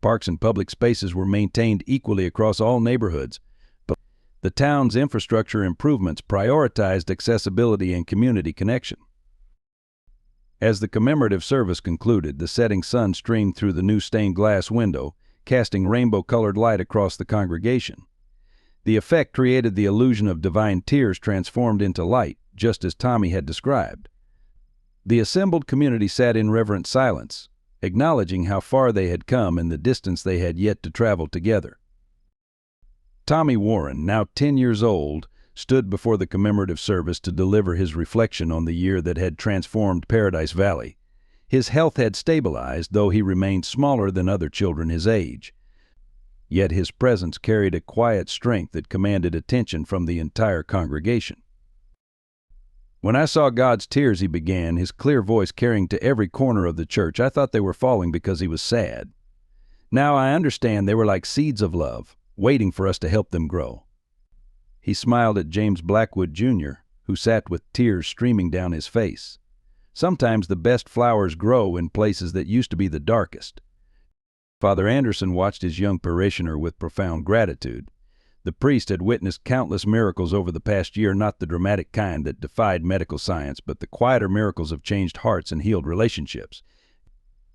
Parks and public spaces were maintained equally across all neighborhoods, but the town's infrastructure improvements prioritized accessibility and community connection. As the commemorative service concluded, the setting sun streamed through the new stained glass window, casting rainbow-colored light across the congregation. The effect created the illusion of divine tears transformed into light, just as Tommy had described. The assembled community sat in reverent silence, acknowledging how far they had come and the distance they had yet to travel together. Tommy Warren, now 10 years old, stood before the commemorative service to deliver his reflection on the year that had transformed Paradise Valley. His health had stabilized, though he remained smaller than other children his age. yet his presence carried a quiet strength that commanded attention from the entire congregation. "When I saw God's tears," he began, his clear voice carrying to every corner of the church, "I thought they were falling because he was sad. Now I understand they were like seeds of love, waiting for us to help them grow." He smiled at James Blackwood, Jr., who sat with tears streaming down his face. Sometimes the best flowers grow in places that used to be the darkest. Father Anderson watched his young parishioner with profound gratitude. The priest had witnessed countless miracles over the past year, not the dramatic kind that defied medical science, but the quieter miracles of changed hearts and healed relationships.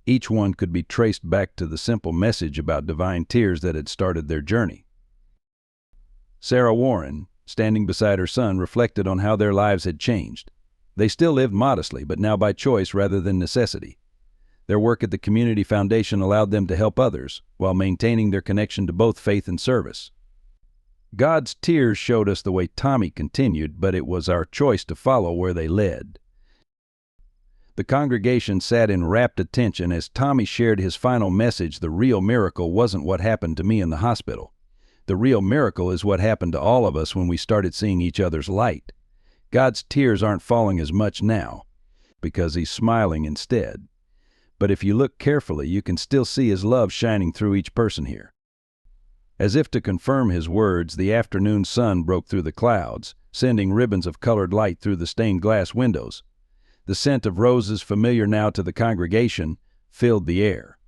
Each one could be traced back to the simple message about divine tears that had started their journey. Sarah Warren, standing beside her son, reflected on how their lives had changed. They still lived modestly, but now by choice rather than necessity. Their work at the Community Foundation allowed them to help others, while maintaining their connection to both faith and service. God's tears showed us the way Tommy continued, but it was our choice to follow where they led. The congregation sat in rapt attention as Tommy shared his final message: "The real miracle wasn't what happened to me in the hospital. The real miracle is what happened to all of us when we started seeing each other's light. God's tears aren't falling as much now, because he's smiling instead. But if you look carefully, you can still see his love shining through each person here." As if to confirm his words, the afternoon sun broke through the clouds, sending ribbons of colored light through the stained glass windows. The scent of roses, familiar now to the congregation, filled the air.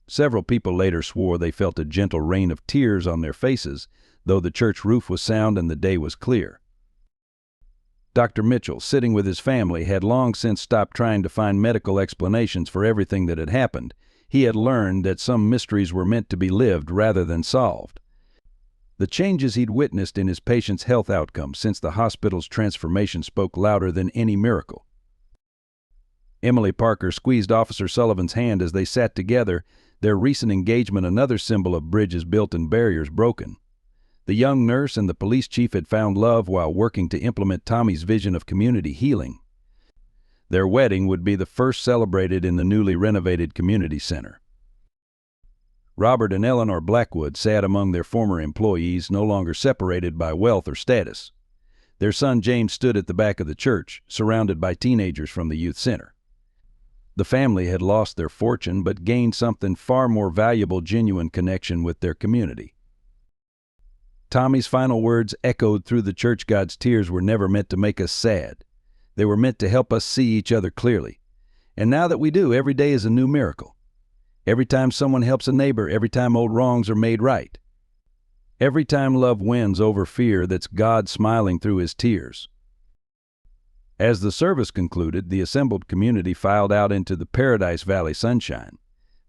Several people later swore they felt a gentle rain of tears on their faces, though the church roof was sound and the day was clear. Dr. Mitchell, sitting with his family, had long since stopped trying to find medical explanations for everything that had happened. He had learned that some mysteries were meant to be lived rather than solved. The changes he'd witnessed in his patients' health outcomes since the hospital's transformation spoke louder than any miracle. Emily Parker squeezed Officer Sullivan's hand as they sat together, their recent engagement another symbol of bridges built and barriers broken. The young nurse and the police chief had found love while working to implement Tommy's vision of community healing. Their wedding would be the first celebrated in the newly renovated community center. Robert and Eleanor Blackwood sat among their former employees, no longer separated by wealth or status. Their son James stood at the back of the church, surrounded by teenagers from the youth center. The family had lost their fortune, but gained something far more valuable: genuine connection with their community. Tommy's final words echoed through the church: "God's tears were never meant to make us sad. They were meant to help us see each other clearly. And now that we do, every day is a new miracle. Every time someone helps a neighbor, every time old wrongs are made right. Every time love wins over fear, that's God smiling through his tears." As the service concluded, the assembled community filed out into the Paradise Valley sunshine.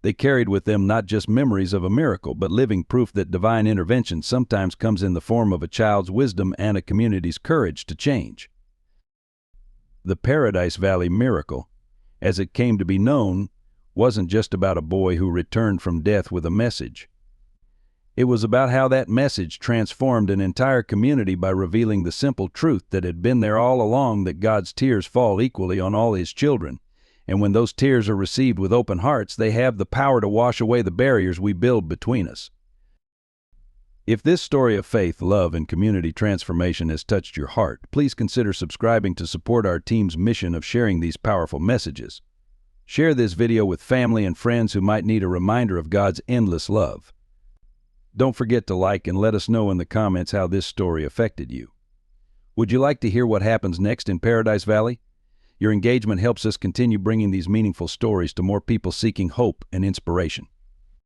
They carried with them not just memories of a miracle, but living proof that divine intervention sometimes comes in the form of a child's wisdom and a community's courage to change. The Paradise Valley miracle, as it came to be known, wasn't just about a boy who returned from death with a message. It was about how that message transformed an entire community by revealing the simple truth that had been there all along, that God's tears fall equally on all his children. And when those tears are received with open hearts, they have the power to wash away the barriers we build between us. If this story of faith, love, and community transformation has touched your heart, please consider subscribing to support our team's mission of sharing these powerful messages. Share this video with family and friends who might need a reminder of God's endless love. Don't forget to like and let us know in the comments how this story affected you. Would you like to hear what happens next in Paradise Valley? Your engagement helps us continue bringing these meaningful stories to more people seeking hope and inspiration.